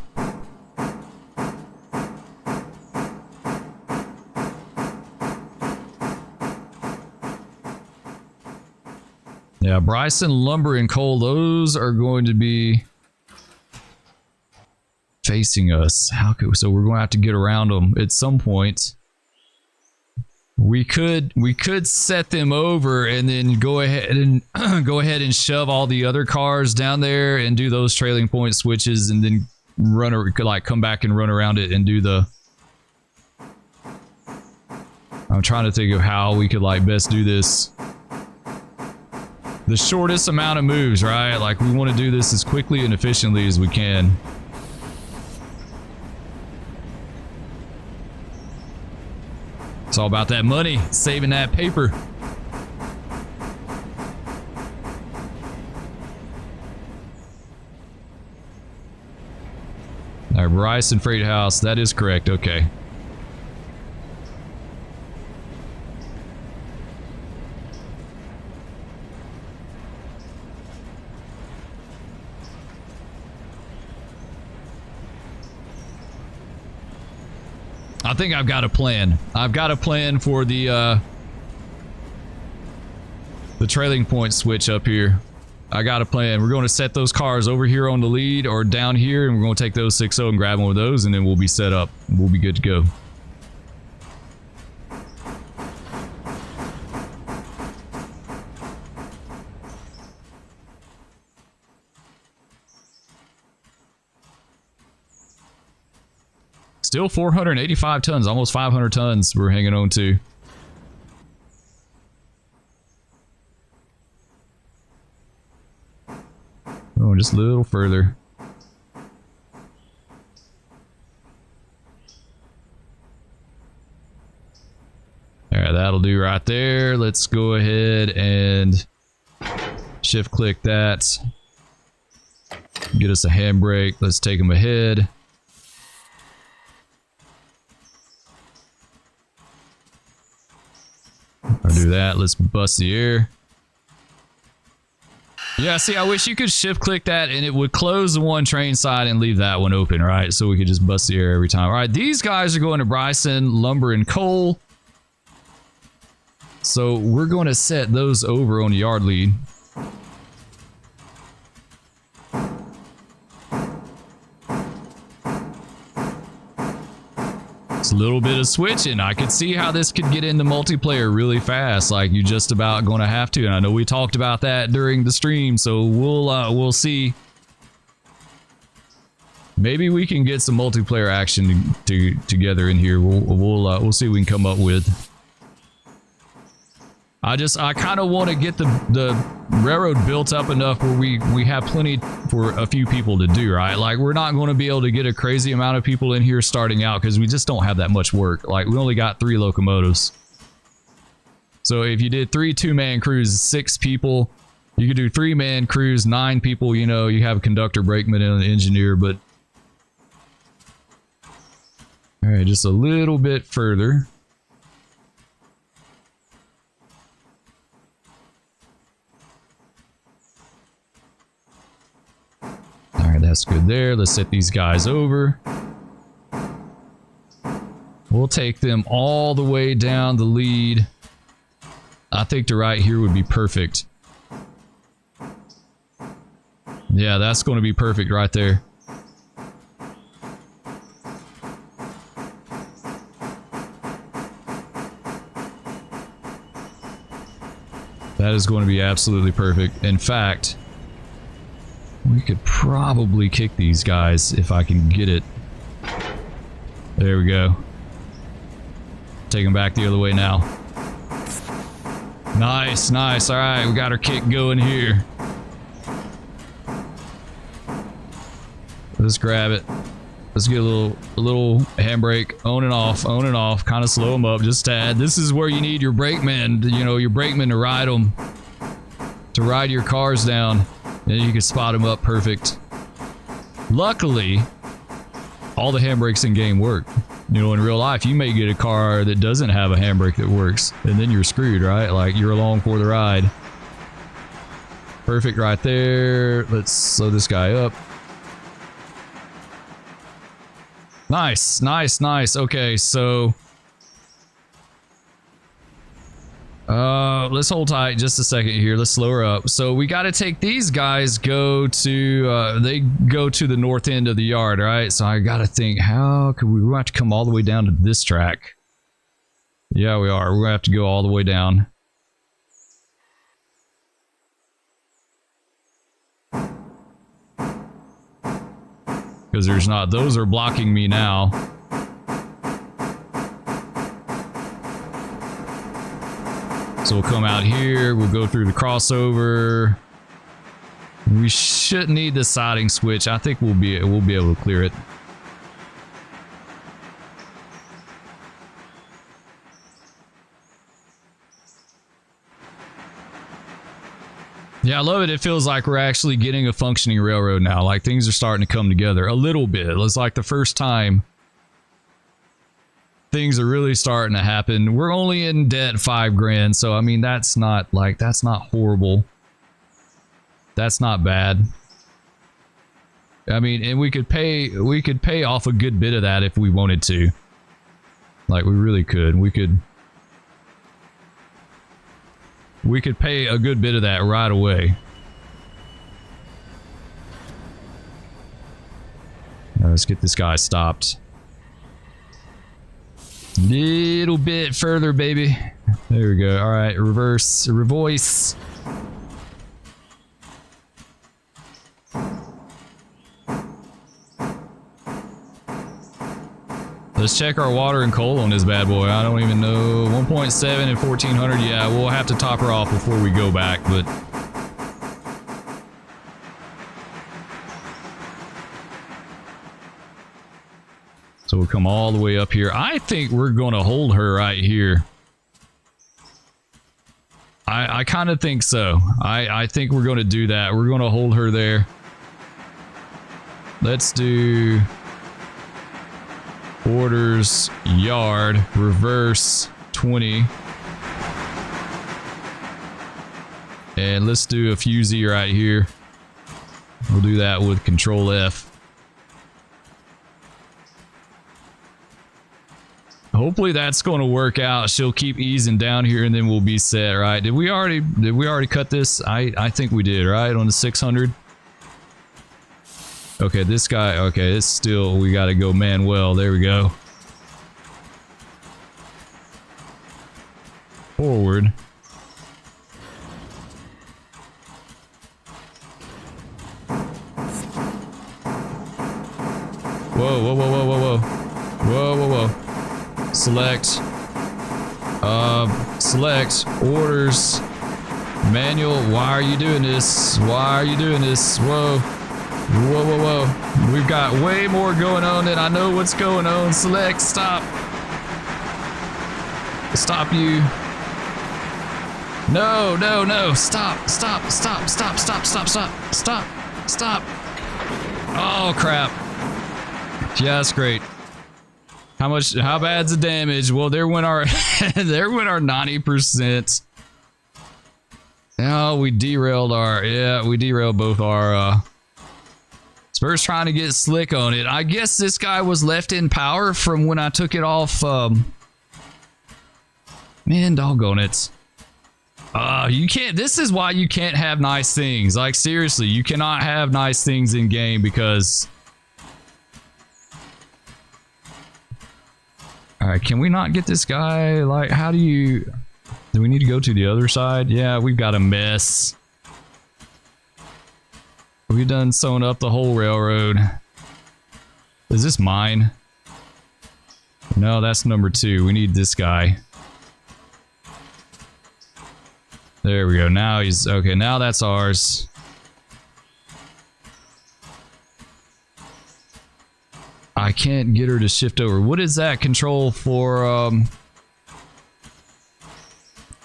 Yeah, Bryson, lumber, and coal, those are going to be facing us. So we're going to have to get around them at some point. We could set them over and then go ahead and shove all the other cars down there and do those trailing point switches and then come back and run around it and do the. I'm trying to think of how we could best do this. The shortest amount of moves, right? Like we want to do this as quickly and efficiently as we can. It's all about that money, saving that paper. All right, Bryson Freight House, that is correct, okay. I think I've got a plan. I've got a plan for the trailing point switch up here. I got a plan. We're going to set those cars over here on the lead or down here, and we're going to take those 60 and grab one of those, and then we'll be set up. We'll be good to go. Still 485 tons, almost 500 tons we're hanging on to. Oh, just a little further. All right, that'll do right there. Let's go ahead and shift click that. Get us a handbrake. Let's take them ahead. I'll do that. Let's bust the air. Yeah, see, I wish you could shift click that and it would close the one train side and leave that one open, right? So we could just bust the air every time. All right, these guys are going to Bryson, lumber, and coal. So we're going to set those over on the yard lead. It's a little bit of switching. I could see how this could get into multiplayer really fast, like you just about going to have to. And I know we talked about that during the stream, so we'll see. Maybe we can get some multiplayer action together in here. We'll see what we can come up with. I kind of want to get the railroad built up enough where we have plenty for a few people to do, right? Like, we're not going to be able to get a crazy amount of people in here starting out because we just don't have that much work. Like, we only got 3 locomotives. So if you did 3 2-man crews, 6 people, you could do 3-man crews, 9 people, you know, you have a conductor, brakeman, and an engineer, but... All right, just a little bit further. All right, that's good there. Let's set these guys over. We'll take them all the way down the lead. I think to right here would be perfect. Yeah, that's going to be perfect right there. That is going to be absolutely perfect. In fact, we could probably kick these guys if I can get it. There we go. Take them back the other way now. Nice, nice. All right, we got our kick going here. Let's grab it. Let's get a little handbrake, on and off, kind of slow them up just a tad. This is where you need your brakemen, you know, your brakemen to ride them, to ride your cars down, and you can spot them up perfect. Luckily, all the handbrakes in game work. You know, in real life, you may get a car that doesn't have a handbrake that works, and then you're screwed, right? Like, you're along for the ride. Perfect right there. Let's slow this guy up. Nice, nice, nice. Okay, so let's hold tight just a second here. Let's slow her up. So we got to take these guys, they go to the north end of the yard, right? So I got to think, how could we have to come all the way down to this track? Yeah, we are. We're going to have to go all the way down. Because there's not, those are blocking me now. So we'll come out here, we'll go through the crossover. We shouldn't need the siding switch. I think we'll be able to clear it. Yeah, I love it. It feels like we're actually getting a functioning railroad now. Like, things are starting to come together a little bit. It's like the first time things are really starting to happen. We're only in debt $5,000, so I mean, that's not horrible. That's not bad. I mean, and we could pay off a good bit of that if we wanted to. Like, we really could. We could pay a good bit of that right away. Now let's get this guy stopped. Little bit further, baby. There we go. All right, reverse, revoice. Let's check our water and coal on this bad boy. I don't even know. 1.7 and 1400. Yeah, we'll have to top her off before we go back, but... So we'll come all the way up here. I think we're going to hold her right here. I kind of think so. I think we're going to do that. We're going to hold her there. Let's do... orders, yard, reverse, 20. And let's do a fusee right here. We'll do that with Control F. Hopefully that's going to work out. She'll keep easing down here and then we'll be set, right? Did we already cut this? I think we did, right? On the 600. Okay, this guy, okay, it's still, we got to go Manuel. There we go. Forward. Whoa, whoa, whoa, whoa, whoa, whoa. Whoa, whoa, whoa. Select. Select orders. Manual. Why are you doing this? Why are you doing this? Whoa. Whoa, whoa, whoa. We've got way more going on than I know what's going on. Select. Stop. Stop you. No, no, no. Stop. Stop. Stop. Stop. Stop. Stop. Stop. Stop. Stop. Oh, crap. Yeah, that's great. How bad's the damage? Well, there went our there went our 90%. Oh, we derailed both our Spur's trying to get slick on it. I guess this guy was left in power from when I took it off. Man, doggone it. You can't, this is why you can't have nice things. Like, seriously, you cannot have nice things in game because... Alright, can we not get this guy? Like, how do you... Do we need to go to the other side? Yeah, we've got a mess. We've done sewn up the whole railroad. Is this mine? No, that's number 2. We need this guy. There we go. Now he's... Okay, now that's ours. I can't get her to shift over. What is that control for,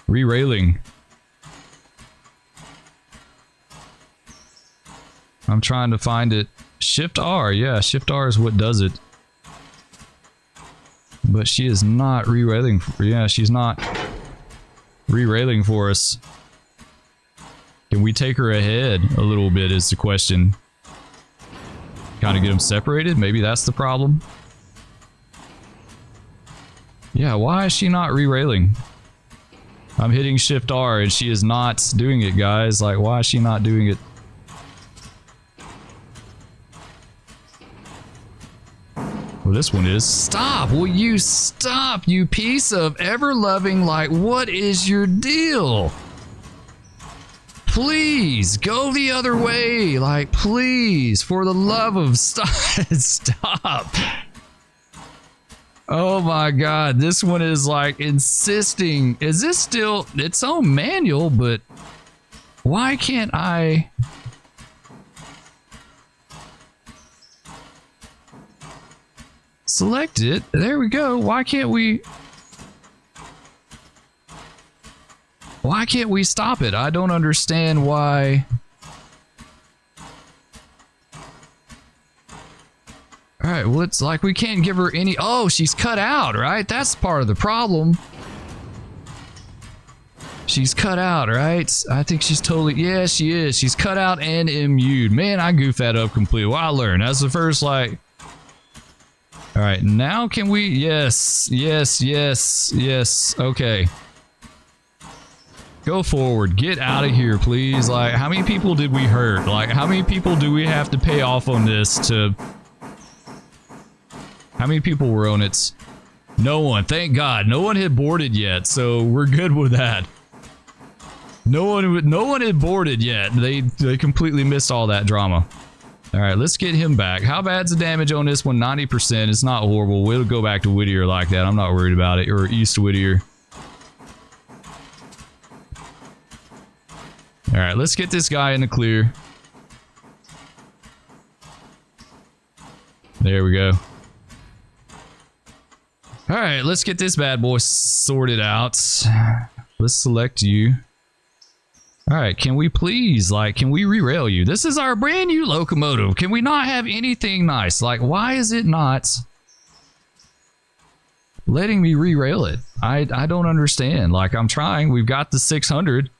re-railing? I'm trying to find it. Shift R. Yeah, Shift R is what does it. But she is not re-railing. Yeah, she's not re-railing for us. Can we take her ahead a little bit is the question. Kind of get them separated? Maybe that's the problem. Yeah, why is she not re-railing? I'm hitting Shift R and she is not doing it, guys. Like, why is she not doing it? Well, this one is. Stop! Will you stop, you piece of ever-loving, like, what is your deal? Please, go the other way. Like, please, for the love of stop. Oh my god, this one is like insisting. Is this still its own manual, but why can't I... Select it? There we go. Why can't we... Why can't we stop it? I don't understand why. Alright, well, it's like we can't give her any... Oh, she's cut out, right? That's part of the problem. She's cut out, right? I think she's totally... Yeah, she is. She's cut out and immued. Man, I goofed that up completely. Well, I learned. That's the first, like... Alright, now can we... Yes, yes, yes, yes. Okay. Go forward. Get out of here, please. Like, how many people did we hurt? Like, how many people do we have to pay off on this to... How many people were on it? No one. Thank God. No one had boarded yet, so we're good with that. No one had boarded yet. They completely missed all that drama. All right, let's get him back. How bad's the damage on this one? 90%. It's not horrible. We'll go back to Whittier like that. I'm not worried about it. Or East Whittier. All right, let's get this guy in the clear. There we go. All right, let's get this bad boy sorted out. Let's select you. All right, can we please, like, can we re-rail you? This is our brand new locomotive. Can we not have anything nice? Like, why is it not letting me re-rail it? I don't understand. Like, I'm trying. We've got the 600.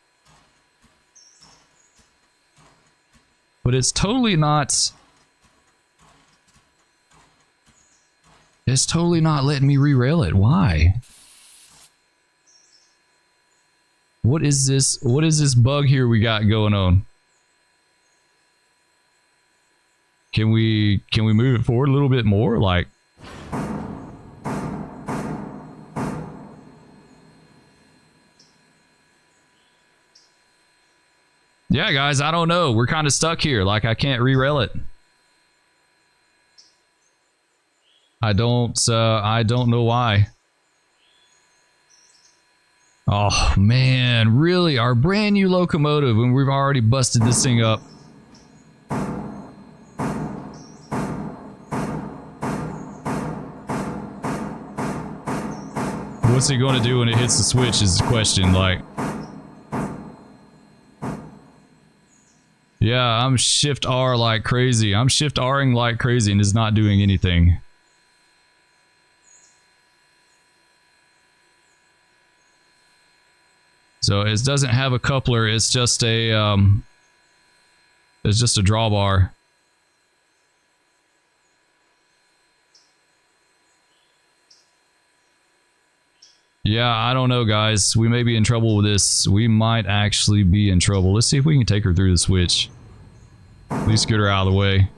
But it's totally not... It's totally not letting me re-rail it. Why? What is this? What is this bug here we got going on? Can we move it forward a little bit more? Like... Yeah, guys, I don't know. We're kind of stuck here. Like, I can't re-rail it. I don't know why. Oh man, really? Our brand new locomotive when we've already busted this thing up. What's he going to do when it hits the switch is the question, like. Yeah, I'm shift R like crazy. I'm shift R'ing like crazy and it's not doing anything. So it doesn't have a coupler, it's just a drawbar. Yeah, I don't know, guys. We may be in trouble with this. We might actually be in trouble. Let's see if we can take her through the switch. At least get her out of the way.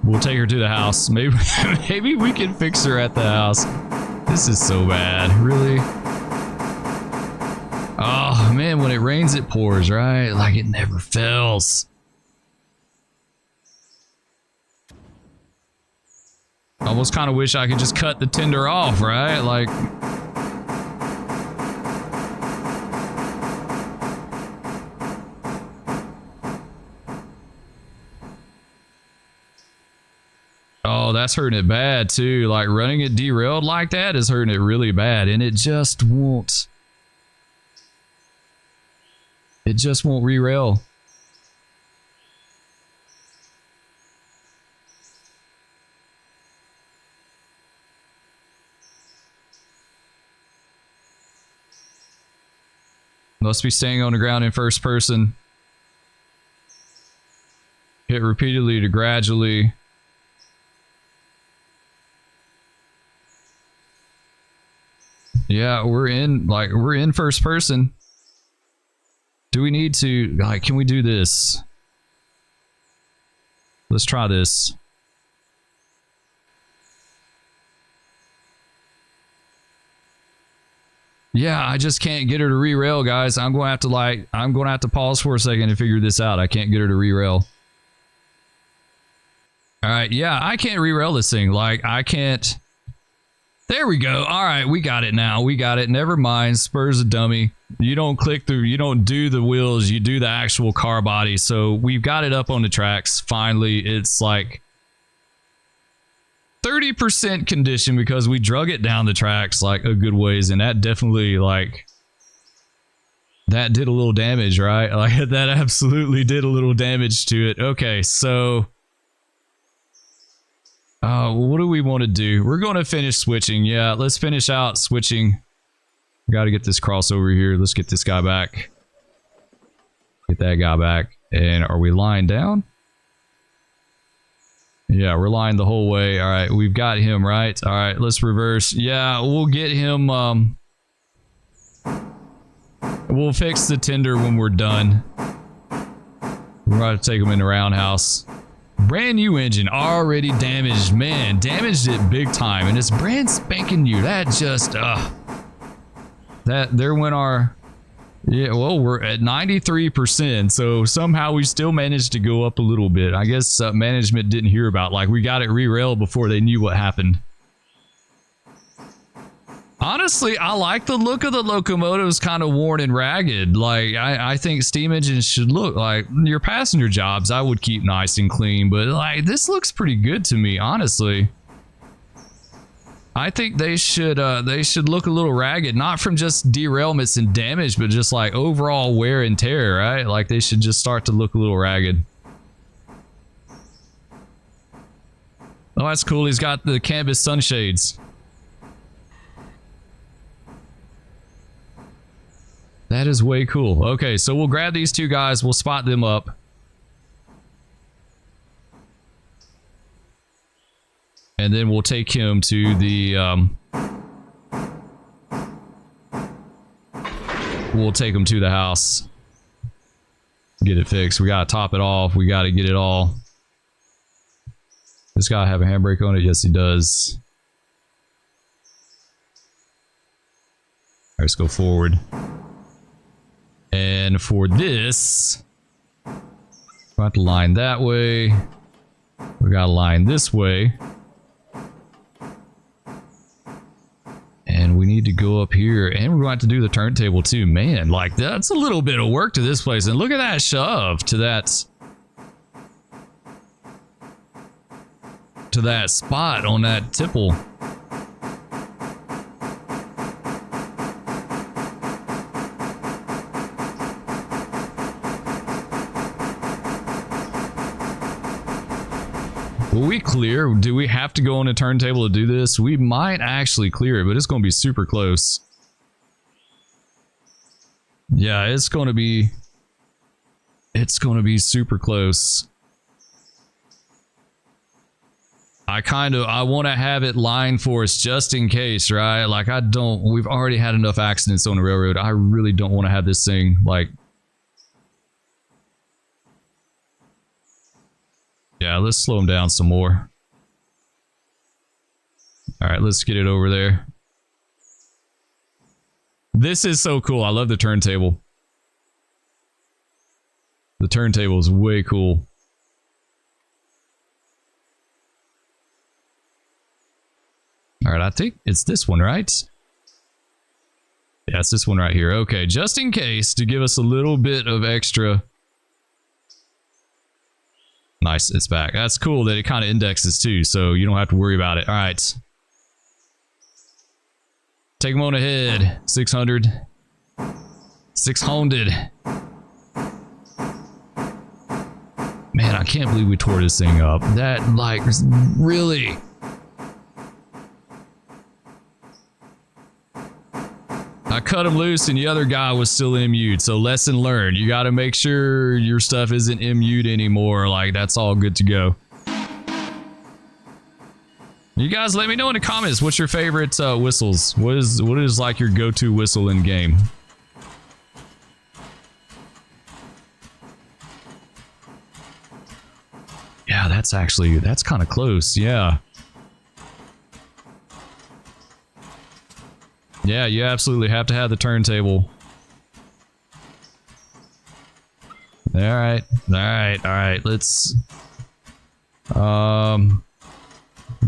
We'll take her to the house. Maybe, maybe we can fix her at the house. This is so bad. Really? Oh, man, when it rains, it pours, right? Like it never fails. Almost kind of wish I could just cut the tender off, right? Like... Oh, that's hurting it bad, too. Like, running it derailed like that is hurting it really bad. And it just won't... It just won't re-rail. Must be staying on the ground in first person. Hit repeatedly to gradually. Yeah, we're in first person. Do we need to, like, can we do this? Let's try this. Yeah, I just can't get her to re-rail, guys. I'm going to have to pause for a second to figure this out. I can't get her to re-rail. All right, yeah, I can't re-rail this thing. Like, I can't. There we go. All right, we got it now. We got it. Never mind. Spur's a dummy. You don't click through. You don't do the wheels. You do the actual car body. So we've got it up on the tracks. Finally, it's like 30% condition because we drug it down the tracks like a good ways. And that definitely, like, that did a little damage, right? Like, that absolutely did a little damage to it. Okay, so... what do we want to do? We're going to finish switching. Yeah, let's finish out switching. Got to get this crossover here. Let's get this guy back. Get that guy back. And are we lying down? Yeah, we're lying the whole way. All right, we've got him, right? All right, let's reverse. Yeah, we'll get him. We'll fix the tender when we're done. We're going to take him in the roundhouse. Brand new engine, already damaged. Man, damaged it big time, and it's brand spanking new. That just, there went our, yeah, well, we're at 93%, so somehow we still managed to go up a little bit. I guess management didn't hear about, like, we got it re-railed before they knew what happened. Honestly, I like the look of the locomotives, kind of worn and ragged. Like, I think steam engines should look like your passenger jobs. I would keep nice and clean, but like this looks pretty good to me, honestly. I think they should look a little ragged, not from just derailments and damage, but just like overall wear and tear, right? Like they should just start to look a little ragged. Oh, that's cool. He's got the canvas sunshades. That is way cool. Okay, so we'll grab these two guys. We'll spot them up. And then we'll take him to the... we'll take him to the house. Get it fixed. We gotta top it off. We gotta get it all. This guy have a handbrake on it? Yes, he does. All right, let's go forward. And for this, Got the line that way. We got a line this way. And we need to go up here, and we're going to have to do the turntable too. Man, like that's a little bit of work to this place. And look at that shove to that spot on that tipple. Will we clear? Do we have to go on a turntable to do this? We might actually clear it, but it's going to be super close. Yeah, it's going to be super close. I want to have it lined for us just in case, right? Like we've already had enough accidents on the railroad. I really don't want to have this thing like. Yeah, let's slow him down some more. All right, let's get it over there. This is so cool. I love the turntable. The turntable is way cool. All right, I think it's this one, right? Yeah, it's this one right here. Okay, just in case, to give us a little bit of extra. Nice, it's back. That's cool that it kind of indexes too, so you don't have to worry about it. All right. Take them on ahead. 600. 600. Man, I can't believe we tore this thing up. That, like, really? I cut him loose and the other guy was still MU'd. So lesson learned. You got to make sure your stuff isn't MU'd anymore. Like, that's all good to go. You guys let me know in the comments, what's your favorite whistles? What is like your go-to whistle in game? Yeah, that's kind of close. Yeah. Yeah, you absolutely have to have the turntable. All right. Let's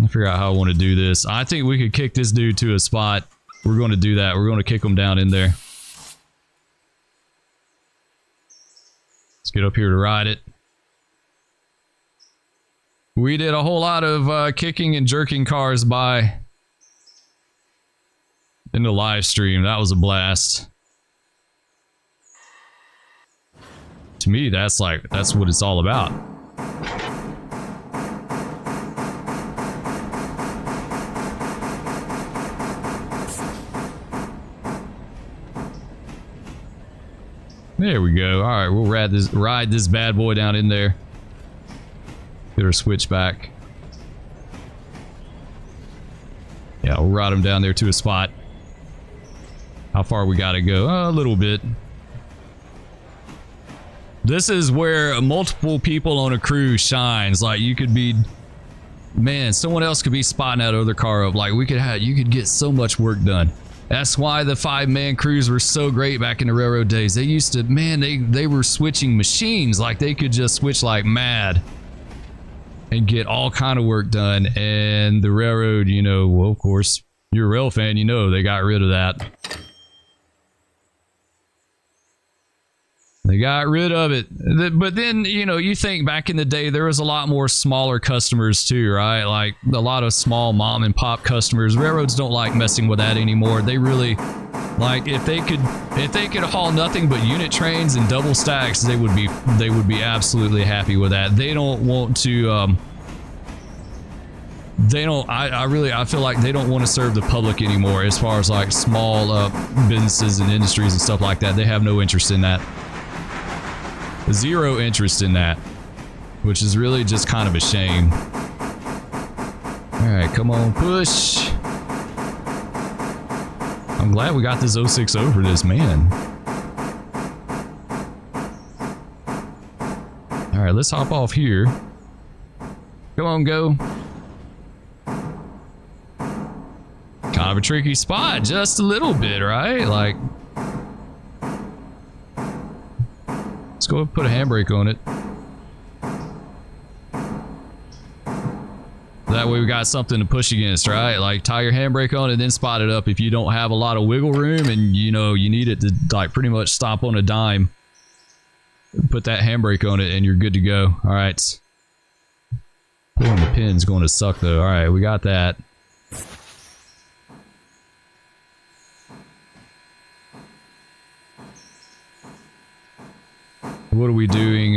figure out how I want to do this. I think we could kick this dude to a spot. We're going to do that. We're going to kick him down in there. Let's get up here to ride it. We did a whole lot of kicking and jerking cars by in the live stream. That was a blast. To me, that's what it's all about. There we go. All right, we'll ride this bad boy down in there. Get our switch back. Yeah, we'll ride him down there to a spot. How far we gotta go? A little bit. This is where multiple people on a crew shines. Like, you could be, man, someone else could be spotting that other car up. Like, you could get so much work done. That's why the 5-man crews were so great back in the railroad days. They used to, man, they were switching machines. Like, they could just switch like mad and get all kind of work done. And the railroad, you know, well, of course, you're a rail fan, you know, they got rid of that. They got rid of it. But then, you know, you think back in the day, there was a lot more smaller customers too, right? Like a lot of small mom and pop customers. Railroads don't like messing with that anymore. They really, like, if they could haul nothing but unit trains and double stacks, they would be absolutely happy with that. They don't want to, I feel like they don't want to serve the public anymore as far as like small businesses and industries and stuff like that. They have no interest in that. Zero interest in that, which is really just kind of a shame. All right, come on, push. I'm glad we got this 060 for this, man. All right, let's hop off here. Come on, go. Kind of a tricky spot, just a little bit, right? Like, let's go and put a handbrake on it. that way we got something to push against, right? Like tie your handbrake on and then spot it up if you don't have a lot of wiggle room and you know you need it to like pretty much stop on a dime. Put that handbrake on it and you're good to go. All right. Pulling the pin's going to suck though. All right, we got that. What are we doing?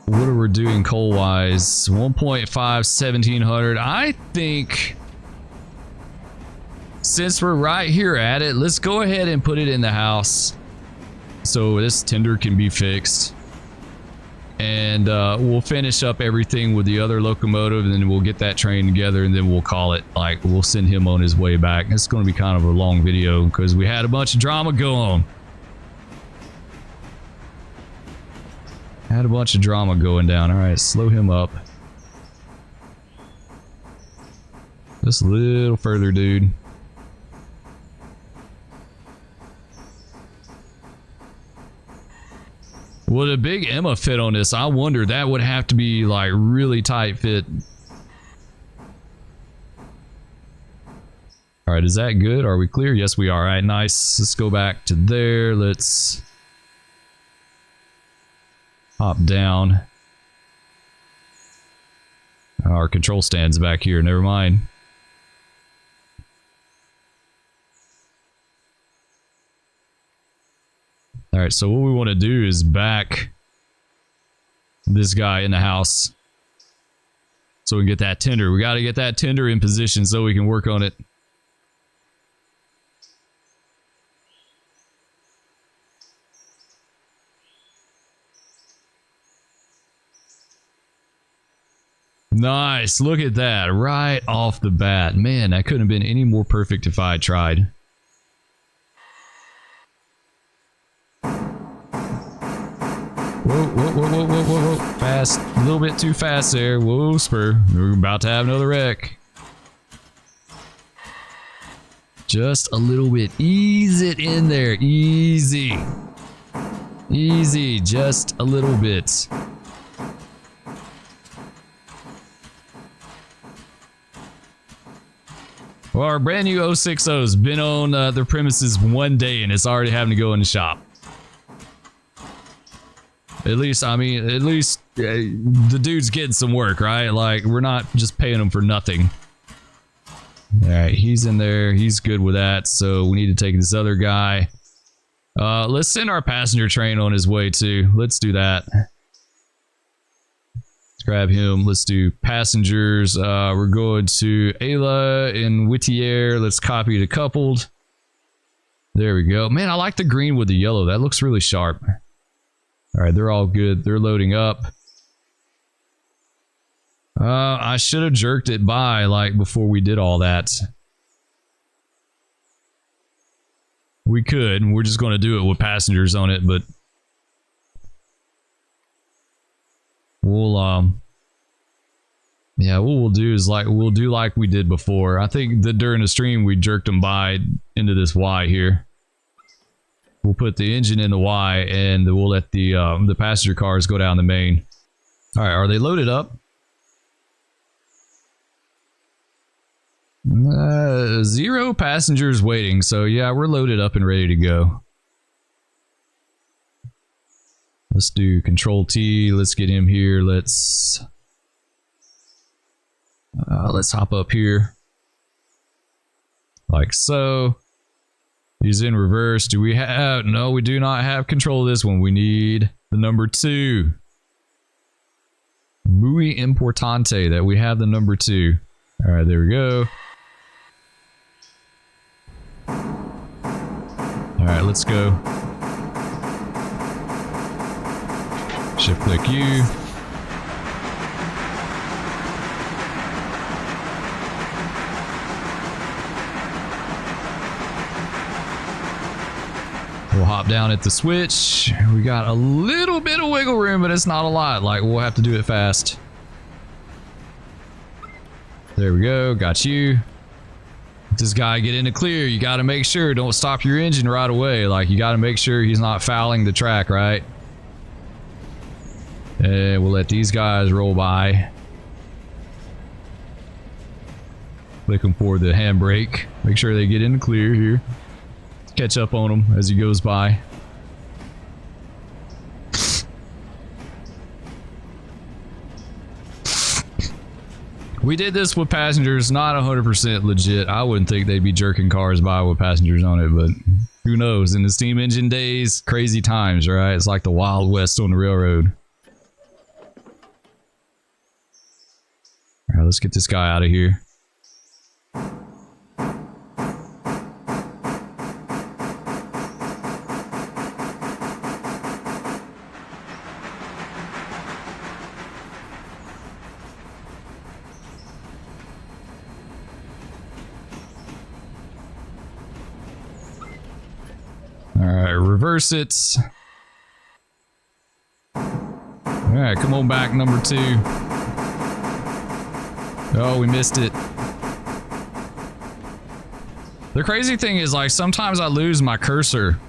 What are we doing coal wise? 1.5, 1700. I think since we're right here at it, let's go ahead and put it in the house so this tender can be fixed. And we'll finish up everything with the other locomotive and then we'll get that train together and then we'll call it. Like, we'll send him on his way back. It's going to be kind of a long video because we had a bunch of drama go on. Had a bunch of drama going down. All right, slow him up. Just a little further, dude. Would a big Emma fit on this? I wonder. That would have to be like really tight fit. All right, is that good? Are we clear? Yes, we are. All right, nice. Let's go back to there. Let's hop down. Our control stand's back here. Never mind. All right, so what we want to do is back this guy in the house so we can get that tender. We got to get that tender in position so we can work on it. Nice, look at that, right off the bat. Man, that couldn't have been any more perfect if I had tried. Whoa, whoa, whoa, whoa, whoa, whoa, whoa. Fast, a little bit too fast there. Whoa, Spur, we're about to have another wreck. Just a little bit, ease it in there, easy. Easy, just a little bit. Well, our brand new 060's been on the premises 1 day and it's already having to go in the shop. At least, I mean, at least the dude's getting some work, right? Like, we're not just paying him for nothing. Alright, he's in there. He's good with that. So we need to take this other guy. Let's send our passenger train on his way too. Let's do that. Let's grab him. Let's do passengers. We're going to Ayla and Whittier. Let's copy the coupled. There we go. Man, I like the green with the yellow. That looks really sharp. All right, they're all good. They're loading up. I should have jerked it by like before we did all that. We could. We're just going to do it with passengers on it, but we'll yeah, what we'll do is like we'll do like we did before. I think that during the stream we jerked them by into this Y here. We'll put the engine in the Y and we'll let the passenger cars go down the main. All right, are they loaded up? 0 passengers waiting. So yeah, we're loaded up and ready to go. Let's do Control T. Let's get him here. Let's hop up here like so. He's in reverse. Do we have... No, we do not have control of this one. We need the number 2. Muy importante that we have the number 2. All right, there we go. All right, let's go. Shift click U. We'll hop down at the switch. We got a little bit of wiggle room, but it's not a lot. Like, we'll have to do it fast. There we go. Got you. This guy get in the clear. You got to make sure. Don't stop your engine right away. Like, you got to make sure he's not fouling the track, right? And we'll let these guys roll by. Click them for the handbrake. Make sure they get in the clear here. Catch up on him as he goes by. We did this with passengers, not 100% legit. I wouldn't think they'd be jerking cars by with passengers on it, but who knows? In the steam engine days, crazy times, right? It's like the Wild West on the railroad. All right, let's get this guy out of here. Alright, reverse it. Alright, come on back, number 2. Oh, we missed it. The crazy thing is, like, sometimes I lose my cursor.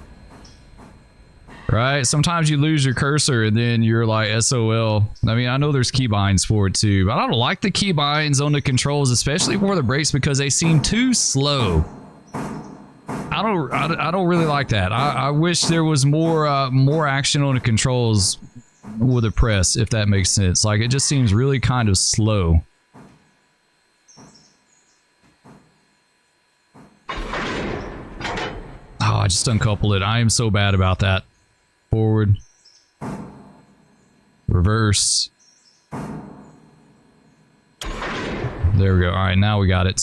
Right? Sometimes you lose your cursor and then you're like SOL. I mean, I know there's keybinds for it too, but I don't like the keybinds on the controls, especially for the brakes, because they seem too slow. I don't really like that. I wish there was more action on the controls with a press, if that makes sense. Like, it just seems really kind of slow. Oh, I just uncoupled it. I am so bad about that. Forward. Reverse. There we go. All right, now we got it.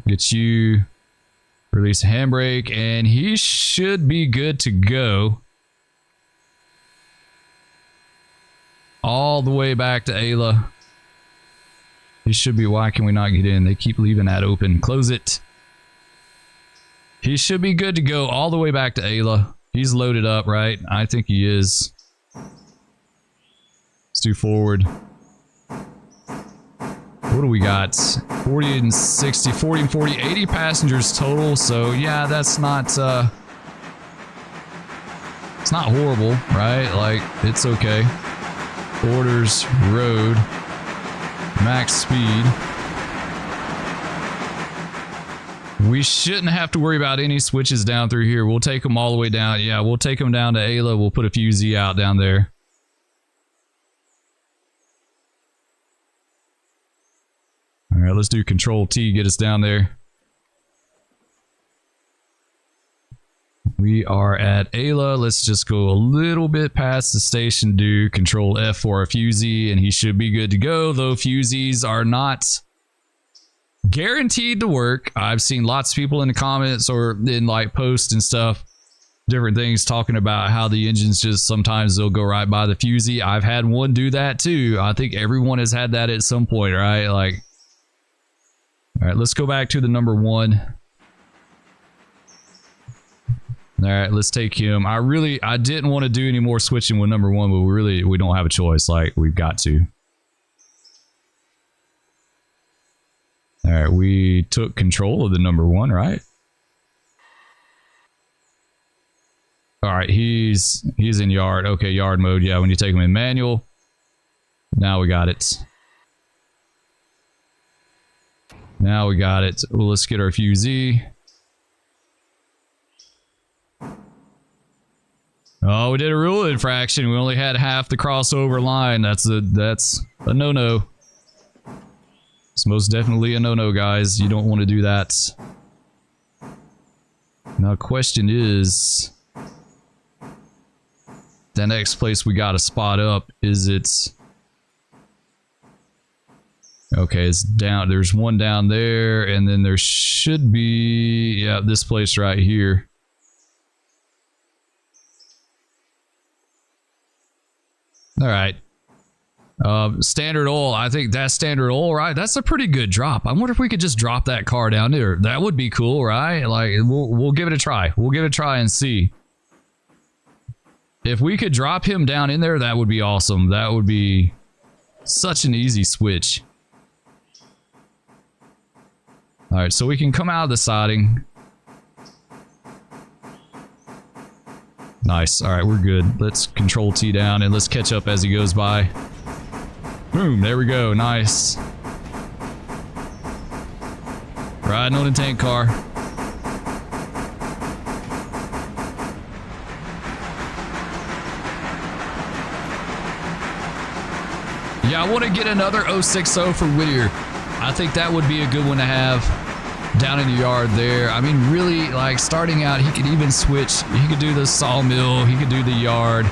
Get you. Release the handbrake, and he should be good to go. All the way back to Ayla. He should be. Why can we not get in? They keep leaving that open. Close it. He should be good to go all the way back to Ayla. He's loaded up, right? I think he is. Let's do forward. What do we got? 40 and 60, 40 and 40, 80 passengers total. So yeah, that's not, it's not horrible, right? Like, it's okay. Orders, road, max speed. We shouldn't have to worry about any switches down through here. We'll take them all the way down. Yeah, we'll take them down to Ayla. We'll put a few Z out down there. All right, let's do Control T, get us down there. We are at Ayla. Let's just go a little bit past the station, do Control F for a Fusey, and he should be good to go, though Fuseys are not guaranteed to work. I've seen lots of people in the comments or in like posts and stuff, different things talking about how the engines just sometimes they'll go right by the Fusey. I've had one do that too. I think everyone has had that at some point, right? Like, all right, let's go back to the number 1. All right, let's take him. I didn't want to do any more switching with number 1, but we don't have a choice. Like, we've got to. All right, we took control of the number 1, right? All right, he's in yard. Okay, yard mode. Yeah, when you take him in manual. Now we got it. Now we got it. Well, let's get our Fusey. Oh, we did a rule infraction. We only had half the crossover line. That's a no-no. It's most definitely a no-no, guys. You don't want to do that. Now, question is, the next place we got to spot up, is it... Okay, it's down. There's one down there, and then there should be, yeah, this place right here. All right. Standard oil. I think that's standard oil, right? That's a pretty good drop. I wonder if we could just drop that car down there. That would be cool, right? Like, we'll give it a try. We'll give it a try and see. If we could drop him down in there, that would be awesome. That would be such an easy switch. All right, so we can come out of the siding. Nice. All right, we're good. Let's Control T down and let's catch up as he goes by. Boom, there we go. Nice. Riding on a tank car. Yeah, I want to get another 060 for Whittier. I think that would be a good one to have down in the yard there. I mean, really, like, starting out, he could even switch. He could do the sawmill. He could do the yard.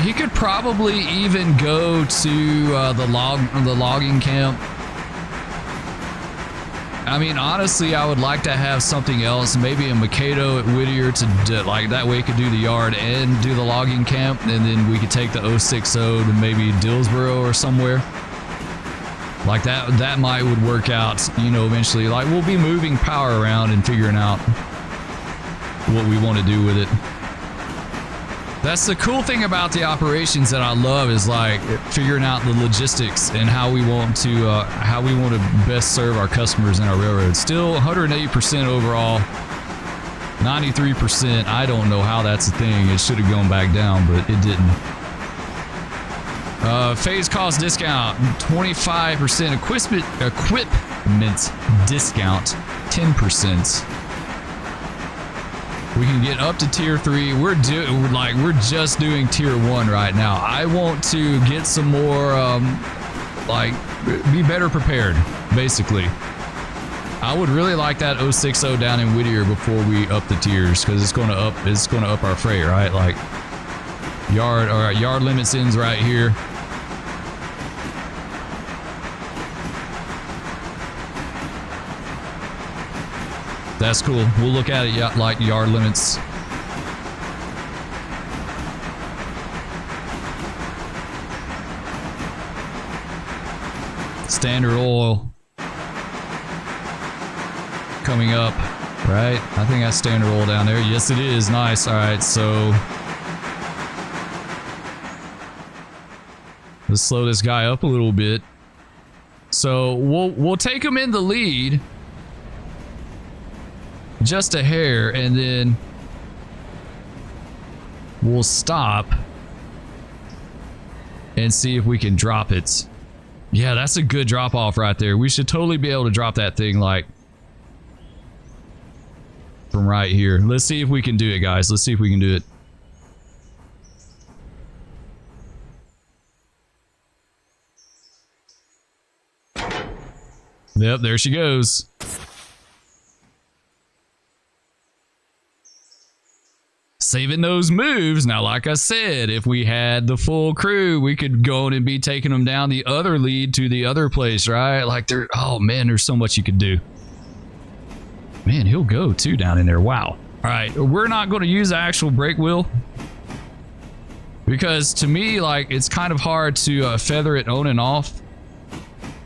He could probably even go to the logging camp. I mean, honestly, I would like to have something else, maybe a Mikado at Whittier to like that way he could do the yard and do the logging camp, and then we could take the 060 to maybe Dillsboro or somewhere. Like that might would work out, you know, eventually. Like, we'll be moving power around and figuring out what we want to do with it. That's the cool thing about the operations that I love, is like figuring out the logistics and how we want to best serve our customers in our railroad. Still 108% overall, 93%. I don't know how that's a thing. It should have gone back down, but it didn't. Phase cost discount 25%. Equipment discount 10%. We can get up to tier 3. We're just doing tier 1 right now. I want to get some more, be better prepared, basically. I would really like that 060 down in Whittier before we up the tiers, because it's going to up our freight, right? Like, yard limits ends right here. That's cool. We'll look at it like yard limits. Standard oil coming up, right? I think that's standard oil down there. Yes, it is. Nice. All right, so let's slow this guy up a little bit. So we'll take him in the lead. Just a hair, and then we'll stop and see if we can drop it. Yeah, that's a good drop off right there. We should totally be able to drop that thing like from right here. Let's see if we can do it, guys. Let's see if we can do it. Yep, there she goes. Saving those moves. Now, like I said, if we had the full crew, we could go and be taking them down the other lead to the other place, right? Like, oh man, there's so much you could do. Man, he'll go too down in there. Wow. All right, we're not going to use the actual brake wheel, because to me, like, it's kind of hard to feather it on and off.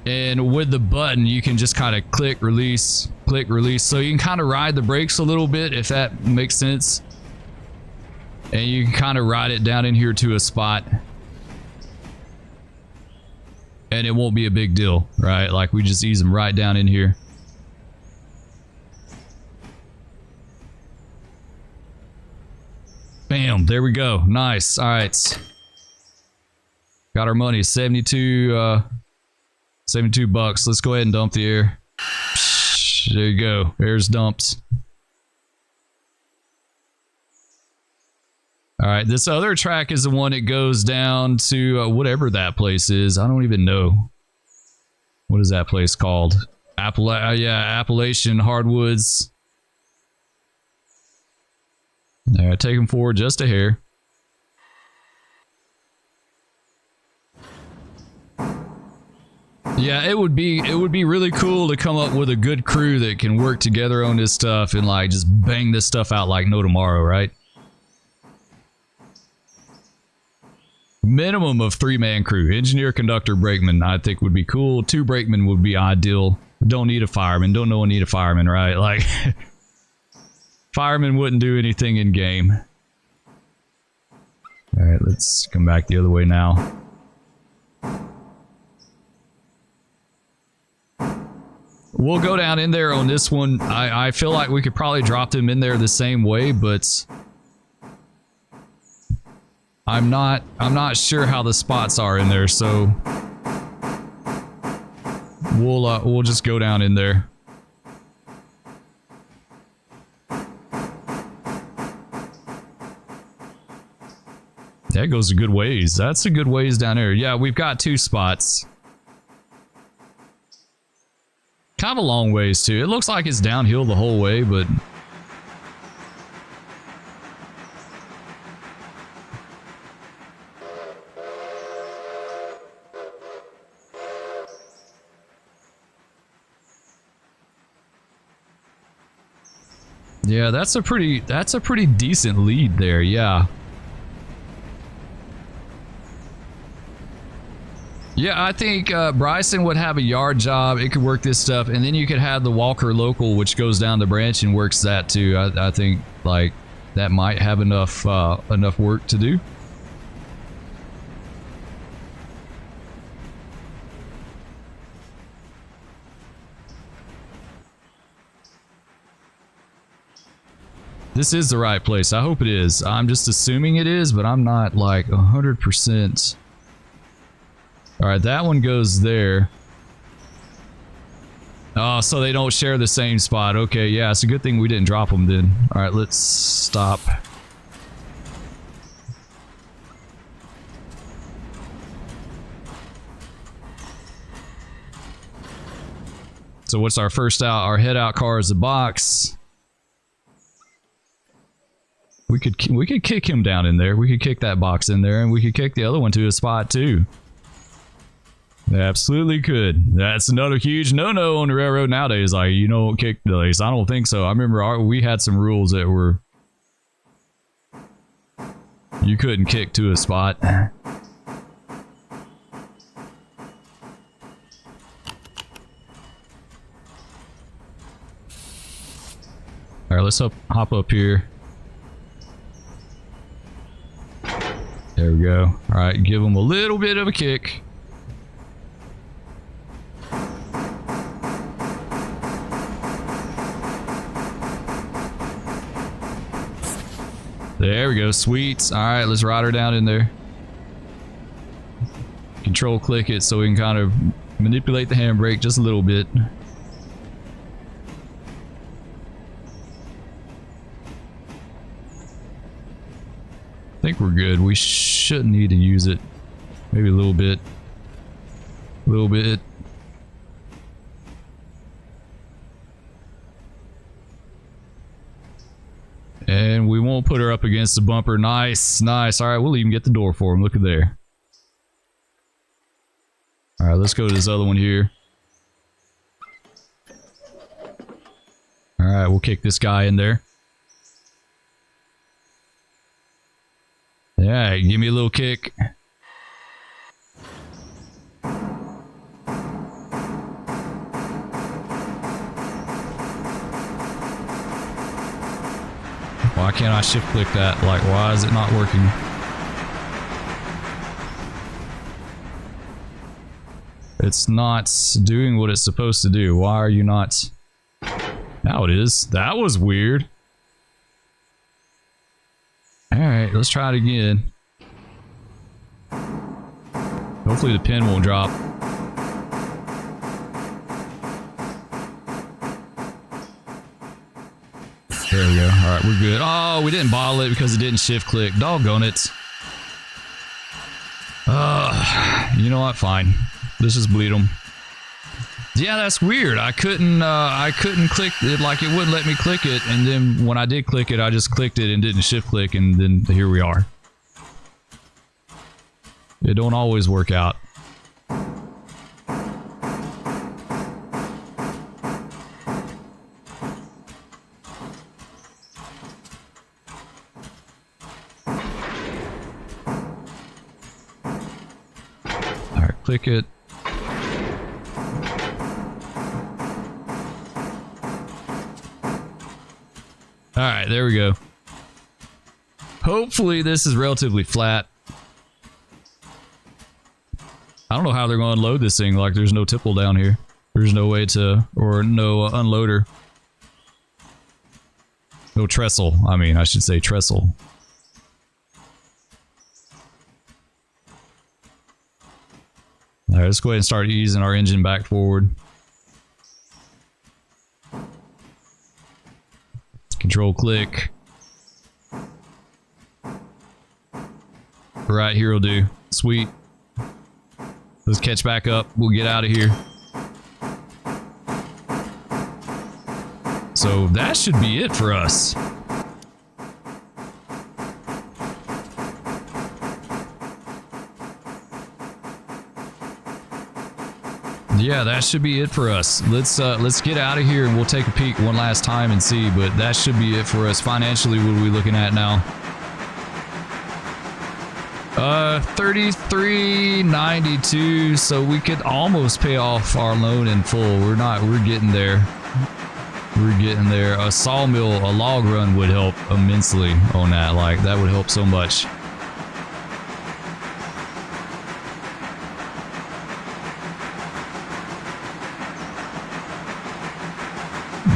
And with the button, you can just kind of click, release, so you can kind of ride the brakes a little bit, if that makes sense. And you can kind of ride it down in here to a spot, and it won't be a big deal, right? Like, we just ease them right down in here. Bam, there we go. Nice. All right, got our money. 72 bucks. Let's go ahead and dump the air. There you go. Air's dumped. All right, this other track is the one that goes down to whatever that place is. I don't even know. What is that place called? Appalachian Hardwoods. All right, take them forward just a hair. Yeah, it would be really cool to come up with a good crew that can work together on this stuff and like just bang this stuff out like no tomorrow, right? Minimum of 3-man crew. Engineer, conductor, brakeman, I think would be cool. 2 brakemen would be ideal. Don't need a fireman. Don't know need a fireman, right? Like, fireman wouldn't do anything in game. All right, let's come back the other way now. We'll go down in there on this one. I feel like we could probably drop them in there the same way, but I'm not sure how the spots are in there, so we'll just go down in there. That goes a good ways. That's a good ways down there. Yeah, we've got 2 spots. Kind of a long ways too. It looks like it's downhill the whole way, but yeah, that's a pretty decent lead there. Yeah. Yeah, I think Bryson would have a yard job. It could work this stuff, and then you could have the Walker local, which goes down the branch and works that too. I think like that might have enough work to do. This is the right place. I hope it is. I'm just assuming it is, but I'm not like 100%. All right, that one goes there. Oh, so they don't share the same spot. Okay, yeah, it's a good thing we didn't drop them then. All right, let's stop. So what's our first out? Our head out car is the box. We could kick him down in there. We could kick that box in there, and we could kick the other one to a spot too. They absolutely could. That's another huge no-no on the railroad nowadays. Like, you don't kick the lace. I don't think so. I remember we had some rules that were you couldn't kick to a spot. All right, let's hop up here. There we go. All right, give them a little bit of a kick. There we go, sweet. All right, let's ride her down in there. Control click it so we can kind of manipulate the handbrake just a little bit. I think we're good. We shouldn't need to use it. Maybe a little bit. A little bit. And we won't put her up against the bumper. Nice, nice. All right, we'll even get the door for him. Look at there. All right, let's go to this other one here. All right, we'll kick this guy in there. Yeah, give me a little kick. Why can't I shift click that? Like, why is it not working? It's not doing what it's supposed to do. Why are you not? Now it is. That was weird. Alright, let's try it again. Hopefully the pin won't drop. There we go. Alright, we're good. Oh, we didn't bottle it because it didn't shift click. Doggone it. You know what? Fine. Let's just bleed them. Yeah, that's weird. I couldn't click it, like it wouldn't let me click it, and then when I did click it, I just clicked it and didn't shift click, and then here we are. It don't always work out. Alright, click it. Alright, there we go. Hopefully this is relatively flat. I don't know how they're going to unload this thing. Like, there's no tipple down here. There's no way to, or no unloader. No trestle. I mean, I should say trestle. All right, let's go ahead and start easing our engine back forward. Control click. Right here will do. Sweet. Let's catch back up. We'll get out of here. So that should be it for us. Yeah, that should be it for us. Let's get out of here and we'll take a peek one last time and see, but that should be it for us. Financially, what are we looking at now? 33.92, so we could almost pay off our loan in full. We're getting there. We're getting there. A sawmill, a log run would help immensely on that. Like, that would help so much.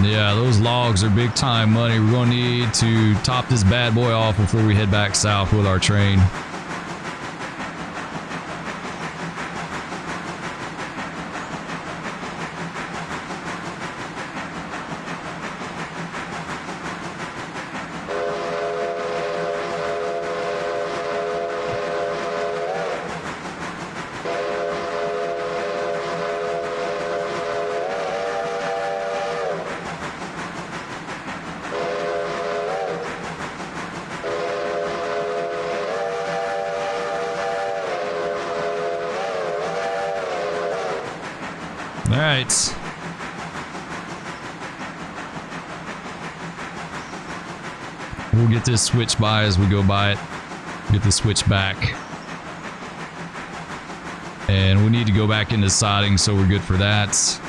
Yeah, those logs are big time money. We're going to need to top this bad boy off before we head back south with our train. All right. We'll get this switch by as we go by it. Get the switch back. And we need to go back into siding, so we're good for that.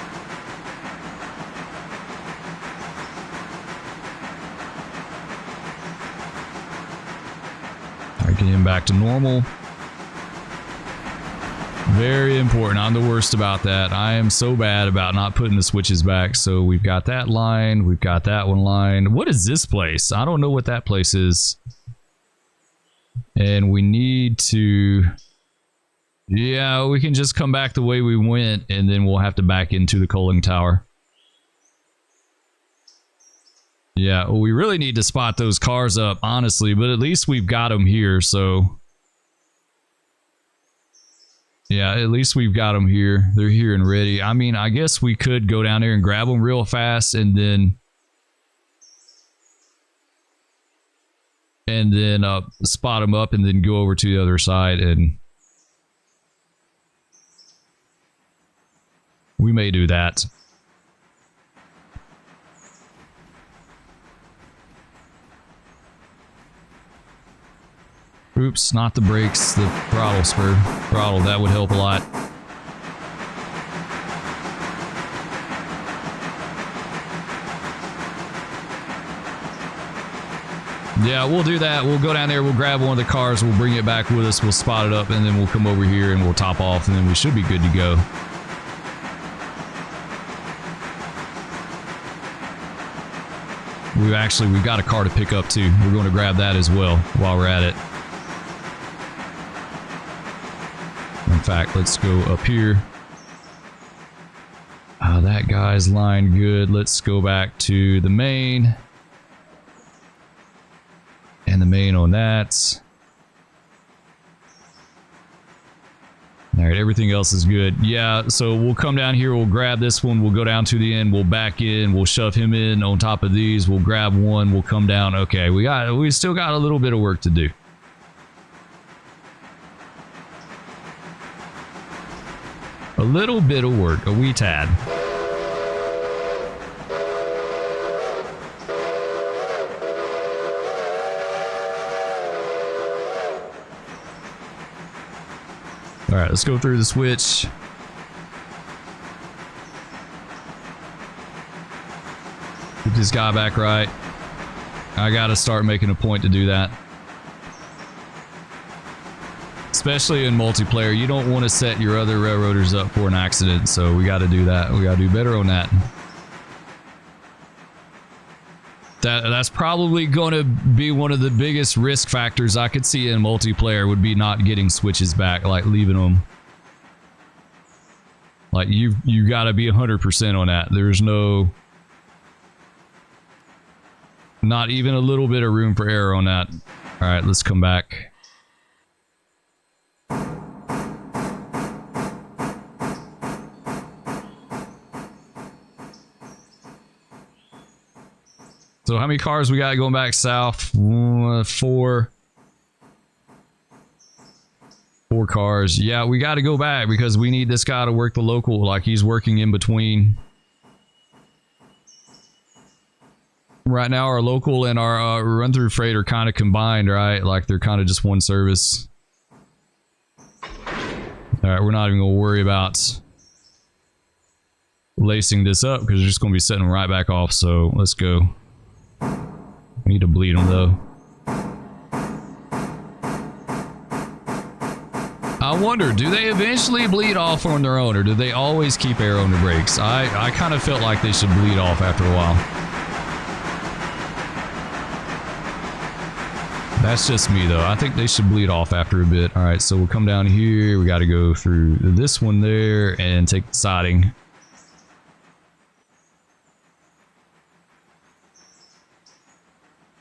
All right, get him back to normal. Very important. I'm the worst about that. I am so bad about not putting the switches back. So we've got that line. We've got that one lined. What is this place? I don't know what that place is. And we need to... Yeah, we can just come back the way we went, and then we'll have to back into the coaling tower. Yeah, well, we really need to spot those cars up, honestly, but at least we've got them here, so... Yeah, at least we've got them here. They're here and ready. I mean, I guess we could go down there and grab them real fast and then spot them up and then go over to the other side, and we may do that. Oops, not the brakes, the throttle, Spur. Throttle, that would help a lot. Yeah, we'll do that. We'll go down there, we'll grab one of the cars, we'll bring it back with us, we'll spot it up, and then we'll come over here and we'll top off, and then we should be good to go. We've got a car to pick up too. We're going to grab that as well while we're at it. In fact, let's go up here. That guy's lined good. Let's go back to the main. And the main on that. Alright, everything else is good. Yeah, so we'll come down here, we'll grab this one, we'll go down to the end, we'll back in, we'll shove him in on top of these, we'll grab one, we'll come down. Okay, we still got a little bit of work to do. A little bit of work, a wee tad. All right, let's go through the switch. Get this guy back right. I gotta start making a point to do that. Especially in multiplayer, you don't want to set your other railroaders up for an accident, so we got to do that. We got to do better on that. That's probably going to be one of the biggest risk factors I could see in multiplayer, would be not getting switches back, like leaving them. Like you got to be 100% on that. There's no, not even a little bit of room for error on that. All right, let's come back. So how many cars we got going back south? 4 cars. Yeah, we got to go back because we need this guy to work the local, like he's working in between. Right now our local and our run through freight are kind of combined, right? Like they're kind of just one service. All right, we're not even gonna worry about lacing this up because we're just gonna be setting them right back off. So let's go. We need to bleed them though. I wonder, do they eventually bleed off on their own, or do they always keep air on the brakes? I kind of felt like they should bleed off after a while. That's just me though. I think they should bleed off after a bit. All right, so we'll come down here. We got to go through this one there and take the siding.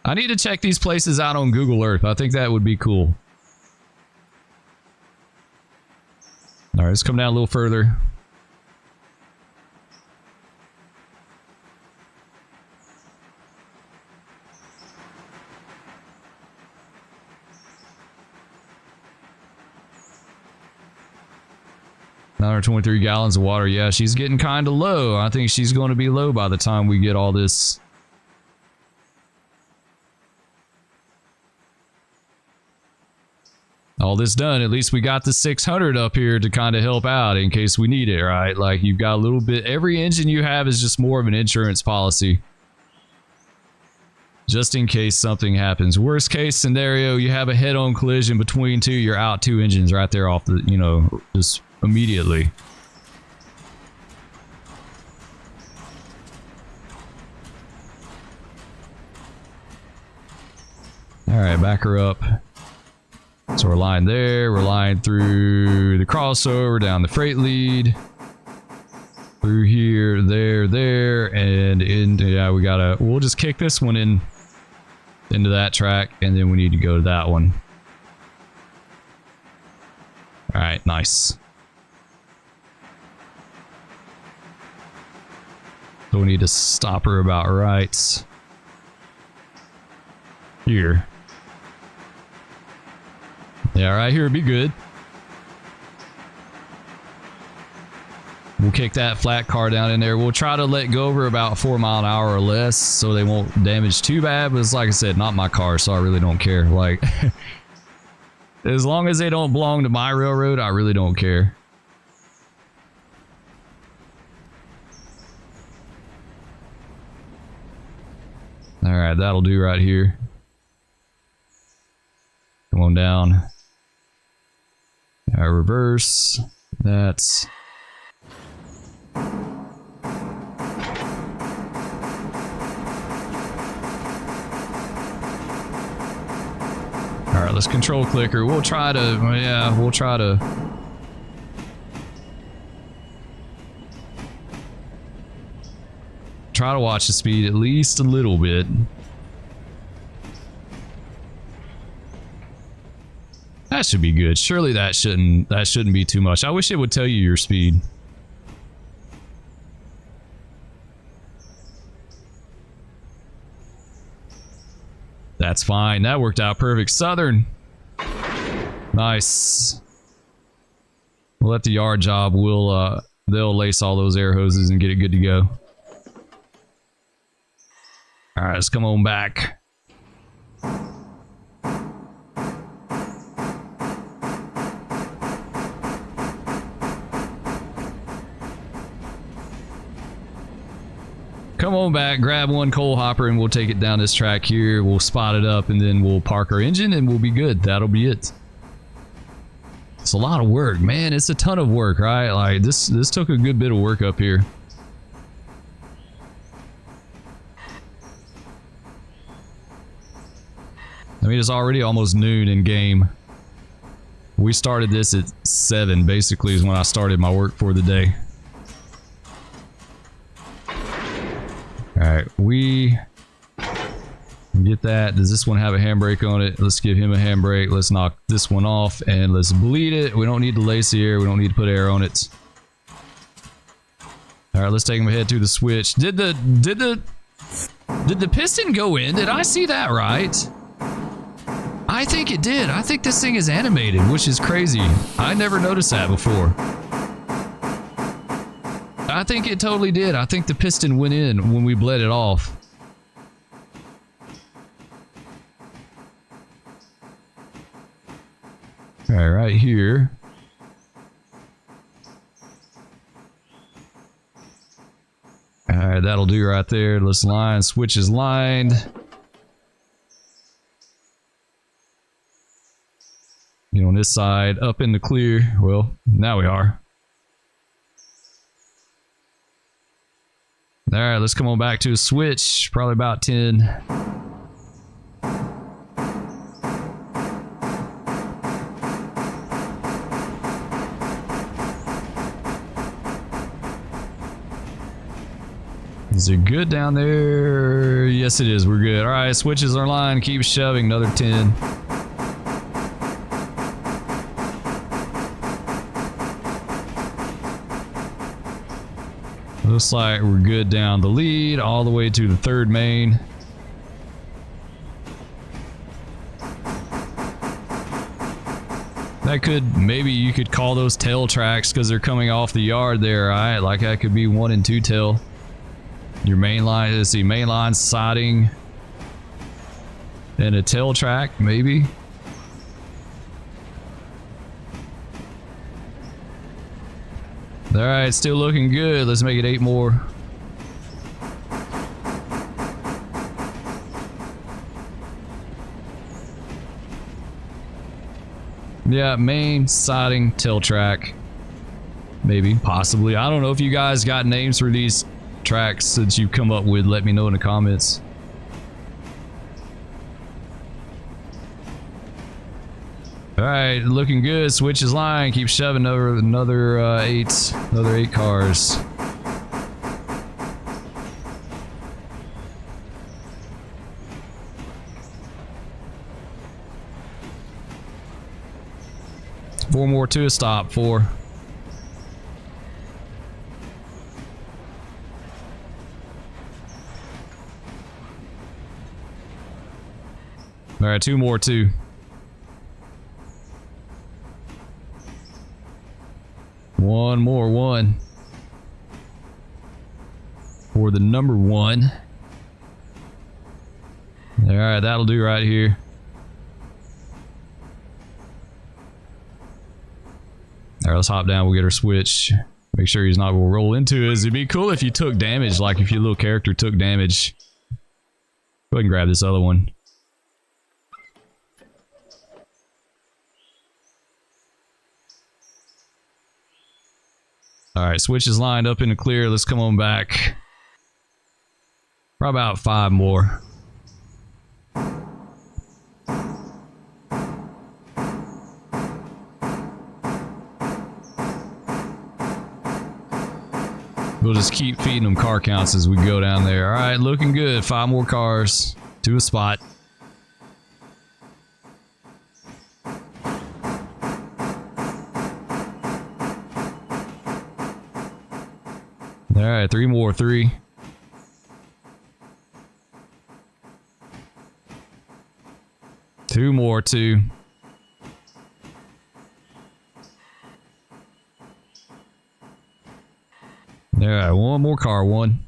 I need to check these places out on Google Earth. I think that would be cool. All right, let's come down a little further. Another 23 gallons of water. Yeah, she's getting kind of low. I think she's going to be low by the time we get all this. All this done. At least we got the 600 up here to kind of help out in case we need it, right? Like you've got a little bit, every engine you have is just more of an insurance policy. Just in case something happens. Worst case scenario, you have a head-on collision between two, you're out 2 engines right there off the, you know, just immediately. All right, back her up. So we're lined there, we're lined through the crossover, down the freight lead, through here, there, and into, yeah, we gotta, we'll just kick this one in, into that track, and then we need to go to that one. All right, nice. So we need to stop her about right here. Yeah, right here would be good. We'll kick that flat car down in there. We'll try to let go over about 4 mile an hour or less so they won't damage too bad. But it's like I said, not my car, so I really don't care. Like, as long as they don't belong to my railroad, I really don't care. All right, that'll do right here. Come on down. Reverse. That's. All right, let's control clicker. We'll try to, yeah, we'll try to. Try to watch the speed at least a little bit. That should be good. Surely that shouldn't be too much. I wish it would tell you your speed. That's fine. That worked out perfect. Southern. Nice. We'll let the yard job. They'll lace all those air hoses and get it good to go. All right, let's come on back. Come on back, grab one coal hopper, and we'll take it down this track here. We'll spot it up, and then we'll park our engine, and we'll be good. That'll be it. It's a lot of work, man. It's a ton of work, right? Like this took a good bit of work up here. I mean, it's already almost noon in game. We started this at 7, basically, is when I started my work for the day. right, we get that. Does this one have a handbrake on it? Let's give him a handbrake. Let's knock this one off and let's bleed it. We don't need to lace the air. We don't need to put air on it. All right, let's take him ahead to the switch. Did the piston go in? Did I see that right? I think it did. I think this thing is animated, which is crazy. I never noticed that before. I think it totally did. I think the piston went in when we bled it off. All right, right here. All right, that'll do right there. Let's line, switch is lined. Get on this side, up in the clear. Well, now we are. All right, let's come on back to a switch. Probably about 10. Is it good down there? Yes, it is. We're good. All right, switches are lined. Keep shoving. Another 10. Looks like we're good down the lead, all the way to the third main. That could, maybe you could call those tail tracks because they're coming off the yard there, right? Like that could be 1 and 2 tail. Your main line, let's see, main line siding and a tail track, maybe. All right, still looking good. Let's make it 8 more. Yeah, main, siding, tail track. Maybe, possibly. I don't know if you guys got names for these tracks that you come up with. Let me know in the comments. All right, looking good. Switch is line. Keep shoving over another 8 cars. Four more to a stop. 4. All right, 2 more, 2. One more, 1. For the number 1. All right, that'll do right here. All right, let's hop down. We'll get our switch. Make sure he's not going to roll into us. It'd be cool if you took damage, like if your little character took damage. Go ahead and grab this other one. All right, switch is lined up in the clear. Let's come on back. Probably about 5 more. We'll just keep feeding them car counts as we go down there. All right, looking good. 5 more cars to a spot. All right, 3 more, 3. Two more, 2. All right, 1 more car, 1.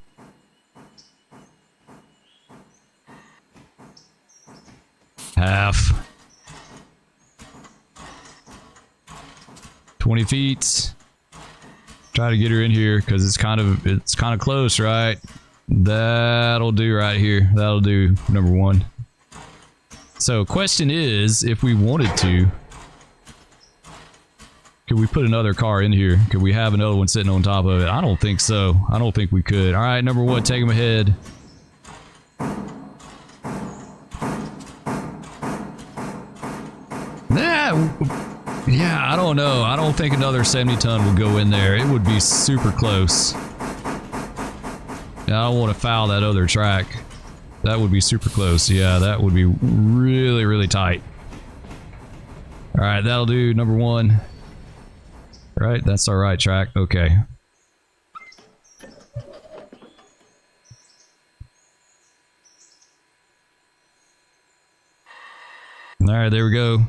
Half. 20 feet. Try to get her in here because it's kind of close, right? That'll do right here. That'll do, number 1. So question is, if we wanted to, could we put another car in here? Could we have another one sitting on top of it? I don't think so. I don't think we could. All right, number 1, take him ahead. Yeah, I don't know. I don't think another 70-ton would go in there. It would be super close. don't want to foul that other track. That would be super close. Yeah, that would be really, really tight. All right, that'll do number 1. Right, that's our right track. Okay. All right, there we go.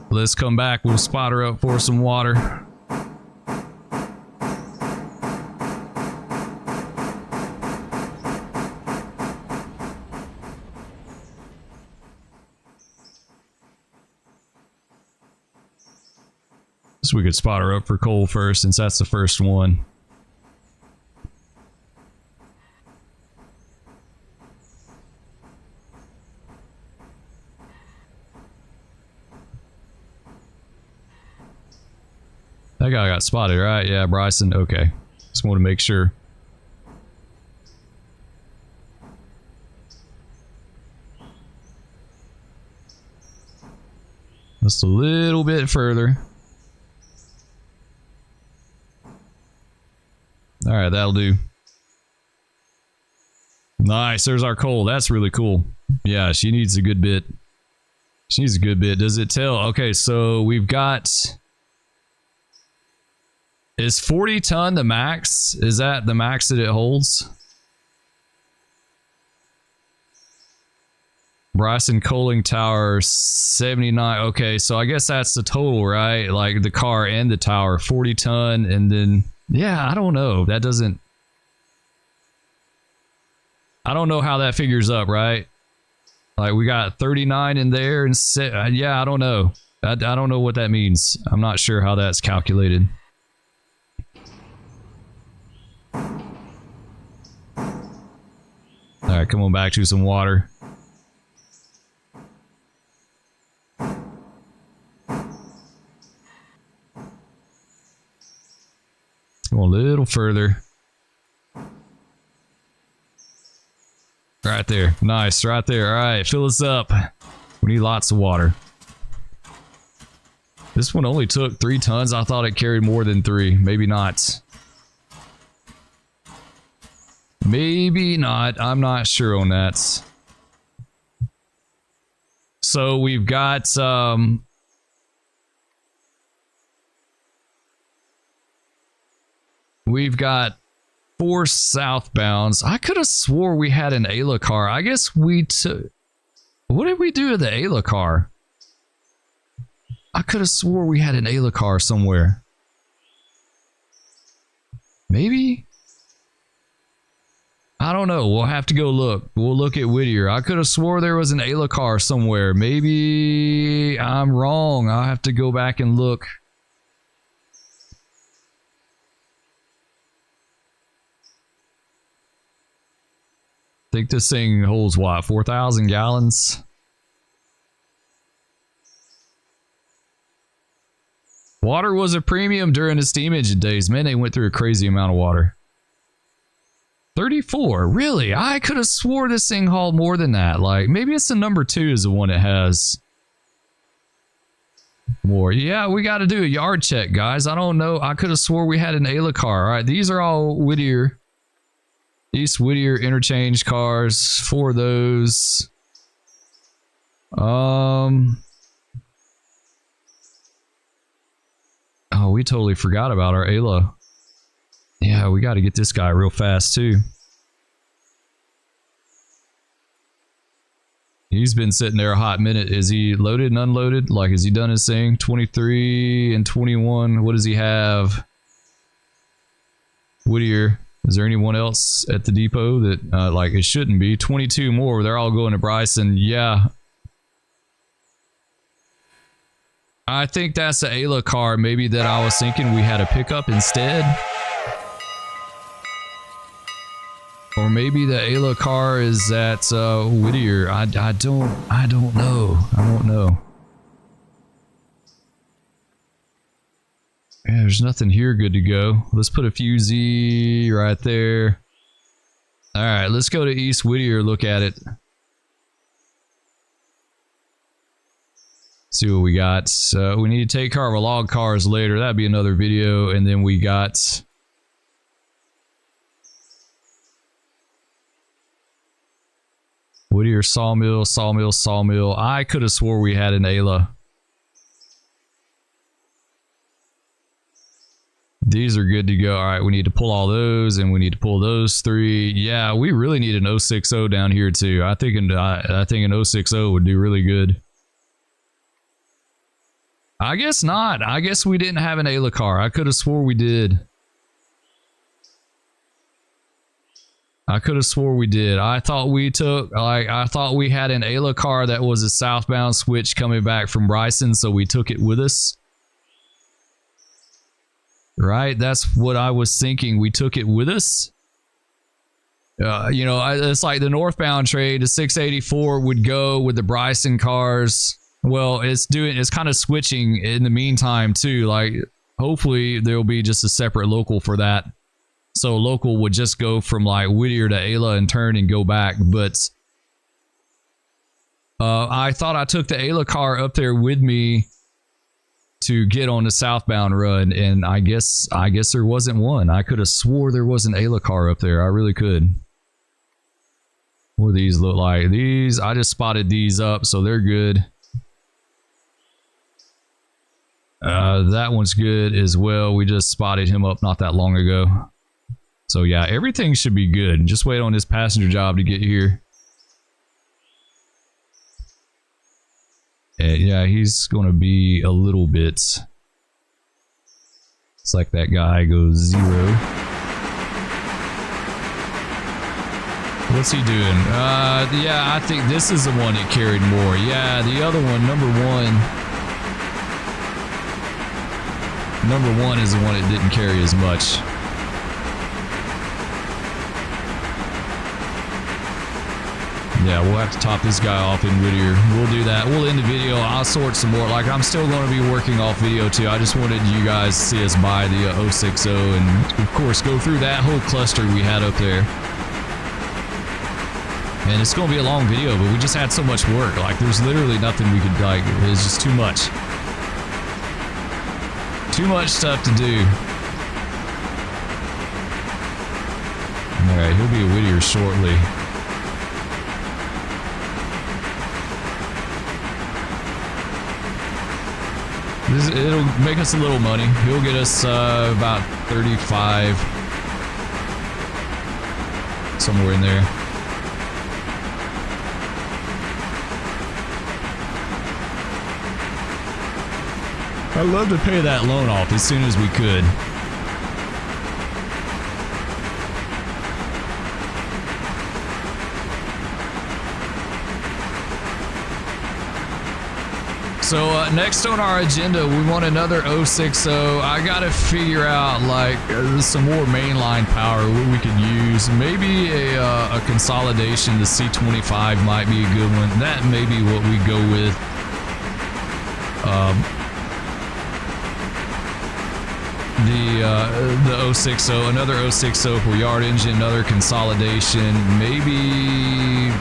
Let's come back. We'll spot her up for some water. So we could spot her up for coal first, since that's the first one. That guy got spotted, right? Yeah, Bryson. Okay. Just want to make sure. Just a little bit further. All right, that'll do. Nice. There's our coal. That's really cool. Yeah, she needs a good bit. She needs a good bit. Does it tell? Okay, so we've got... Is 40 ton the max? Is that the max that it holds? Bryson Coaling Tower 79. Okay, so I guess that's the total, right? Like the car and the tower, 40 ton, and then yeah, I don't know. That doesn't. I don't know how that figures up, right? Like we got 39 in there, and yeah, I don't know. I don't know what that means. I'm not sure how that's calculated. All right, come on back to some water. Go a little further. Right there. Nice. Right there. All right, fill us up. We need lots of water. This one only took 3 tons. I thought it carried more than 3. Maybe not. Maybe not. I'm not sure on that. So we've got we've got 4 southbounds. I could have swore we had an Ayla car. I guess we took... What did we do to the Ayla car? I could have swore we had an Ayla car somewhere. Maybe? I don't know. We'll have to go look. We'll look at Whittier. I could have swore there was an Ayla car somewhere. Maybe I'm wrong. I'll have to go back and look. I think this thing holds what? 4,000 gallons? Water was a premium during the steam engine days. Man, they went through a crazy amount of water. 34, really? I could have swore this thing hauled more than that. Like, maybe it's the number 2 is the one that has more. Yeah, we got to do a yard check, guys. I don't know. I could have swore we had an Ayla car. All right, these are all Whittier. East Whittier interchange cars. 4 of those. Oh, we totally forgot about our Ayla. Yeah, we got to get this guy real fast too. He's been sitting there a hot minute. Is he loaded and unloaded? Like, has he done his thing? 23 and 21. What does he have? Whittier. Is there anyone else at the depot that, like, it shouldn't be? 22 more. They're all going to Bryson. Yeah. I think that's the Ayla car. Maybe that I was thinking we had a pickup instead. Or maybe the Ayla car is at Whittier. I don't know. I don't know. Yeah, there's nothing here good to go. Let's put a fusee right there. All right, let's go to East Whittier, look at it. See what we got. We need to take care of our log cars later. That'd be another video. And then we got Whittier Sawmill, Sawmill, Sawmill. I could have swore we had an Ayla. These are good to go. All right, we need to pull all those, and we need to pull those 3. Yeah, we really need an 060 down here too. I think an 060 would do really good. I guess not. I guess we didn't have an Ayla car. I could have swore we did. I could have swore we did. I thought we took, like, I thought we had an Ayla car that was a southbound switch coming back from Bryson, so we took it with us. Right? That's what I was thinking. We took it with us. You know, it's like the northbound trade, the 684 would go with the Bryson cars. Well, it's kind of switching in the meantime too. Like, hopefully there'll be just a separate local for that. So local would just go from like Whittier to Ayla and turn and go back. But I thought I took the Ayla car up there with me to get on the southbound run, and I guess there wasn't one. I could have swore there was an Ayla car up there. I really could. What do these look like? These, I just spotted these up, so they're good. That one's good as well. We just spotted him up not that long ago. So yeah, everything should be good. Just wait on this passenger job to get here. And yeah, he's going to be a little bit. It's like that guy goes 0. What's he doing? Yeah, I think this is the one that carried more. Yeah, the other one, number 1. Number 1 is the one that didn't carry as much. Yeah, we'll have to top this guy off in Whittier. We'll do that. We'll end the video. I'll sort some more. Like, I'm still going to be working off video too. I just wanted you guys to see us buy the 060 and, of course, go through that whole cluster we had up there. And it's going to be a long video, but we just had so much work. Like, there's literally nothing we could, like, it's just too much. Too much stuff to do. Alright, he'll be a Whittier shortly. It'll make us a little money. He'll get us about 35. Somewhere in there. I'd love to pay that loan off as soon as we could. So next on our agenda, we want another 060. I gotta figure out like some more mainline power what we could use. Maybe a consolidation. The C25 might be a good one. That may be what we go with. The 060, another 060 for yard engine, another consolidation. Maybe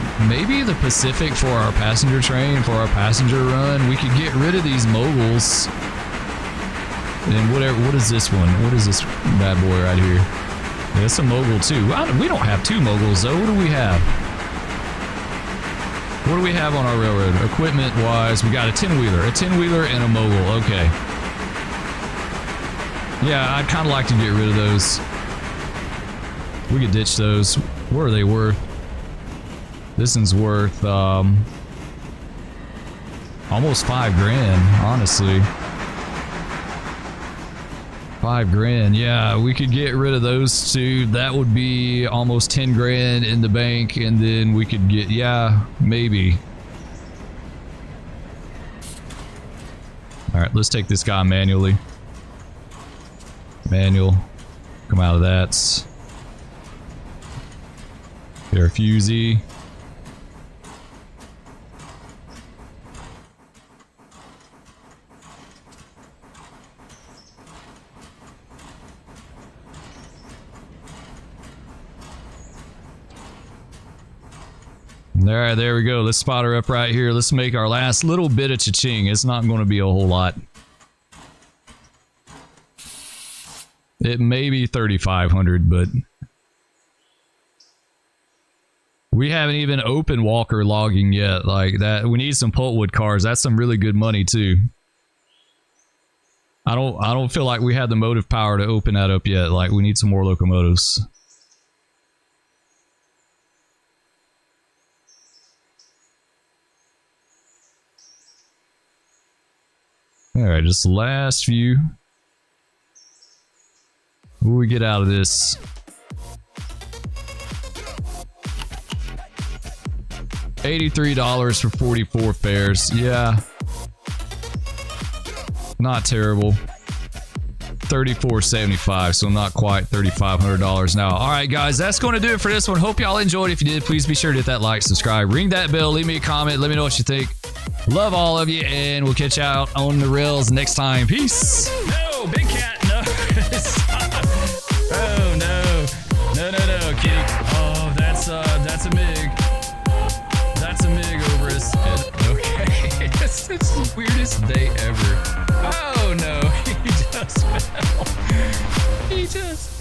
the Pacific for our passenger train, for our passenger run. We could get rid of these moguls. And whatever. What is this one? What is this bad boy right here? Yeah, it's a mogul too. We don't have 2 moguls though. What do we have? What do we have on our railroad? Equipment wise, we got a 10-wheeler, and a mogul. Okay. Yeah, I'd kind of like to get rid of those. We could ditch those. What are they worth? This one's worth almost 5 grand, honestly. 5 grand. Yeah, we could get rid of those 2. That would be almost 10 grand in the bank, and then we could get, yeah, maybe. All right, let's take this guy manually. Manual, come out of that. Air fusee. Alright, there we go. Let's spot her up right here. Let's make our last little bit of cha-ching. It's not going to be a whole lot. It may be 3,500, but We haven't even opened Walker logging yet. Like that, we need some pulpwood cars. That's some really good money too. I don't feel like we had the motive power to open that up yet. Like we need some more locomotives. All right, just the last few. What do we get out of this? $83 for 44 fares. Yeah. Not terrible. $34.75, so not quite $3,500 now. All right, guys, that's going to do it for this one. Hope y'all enjoyed. If you did, please be sure to hit that like, subscribe, ring that bell, leave me a comment, let me know what you think. Love all of you, and we'll catch you out on the rails next time. Peace. No, big cat, no. Oh, no. No, kitty. Oh, that's a MiG. That's a MiG over his head. Okay. It's the weirdest day ever. Oh, no. He just fell. He just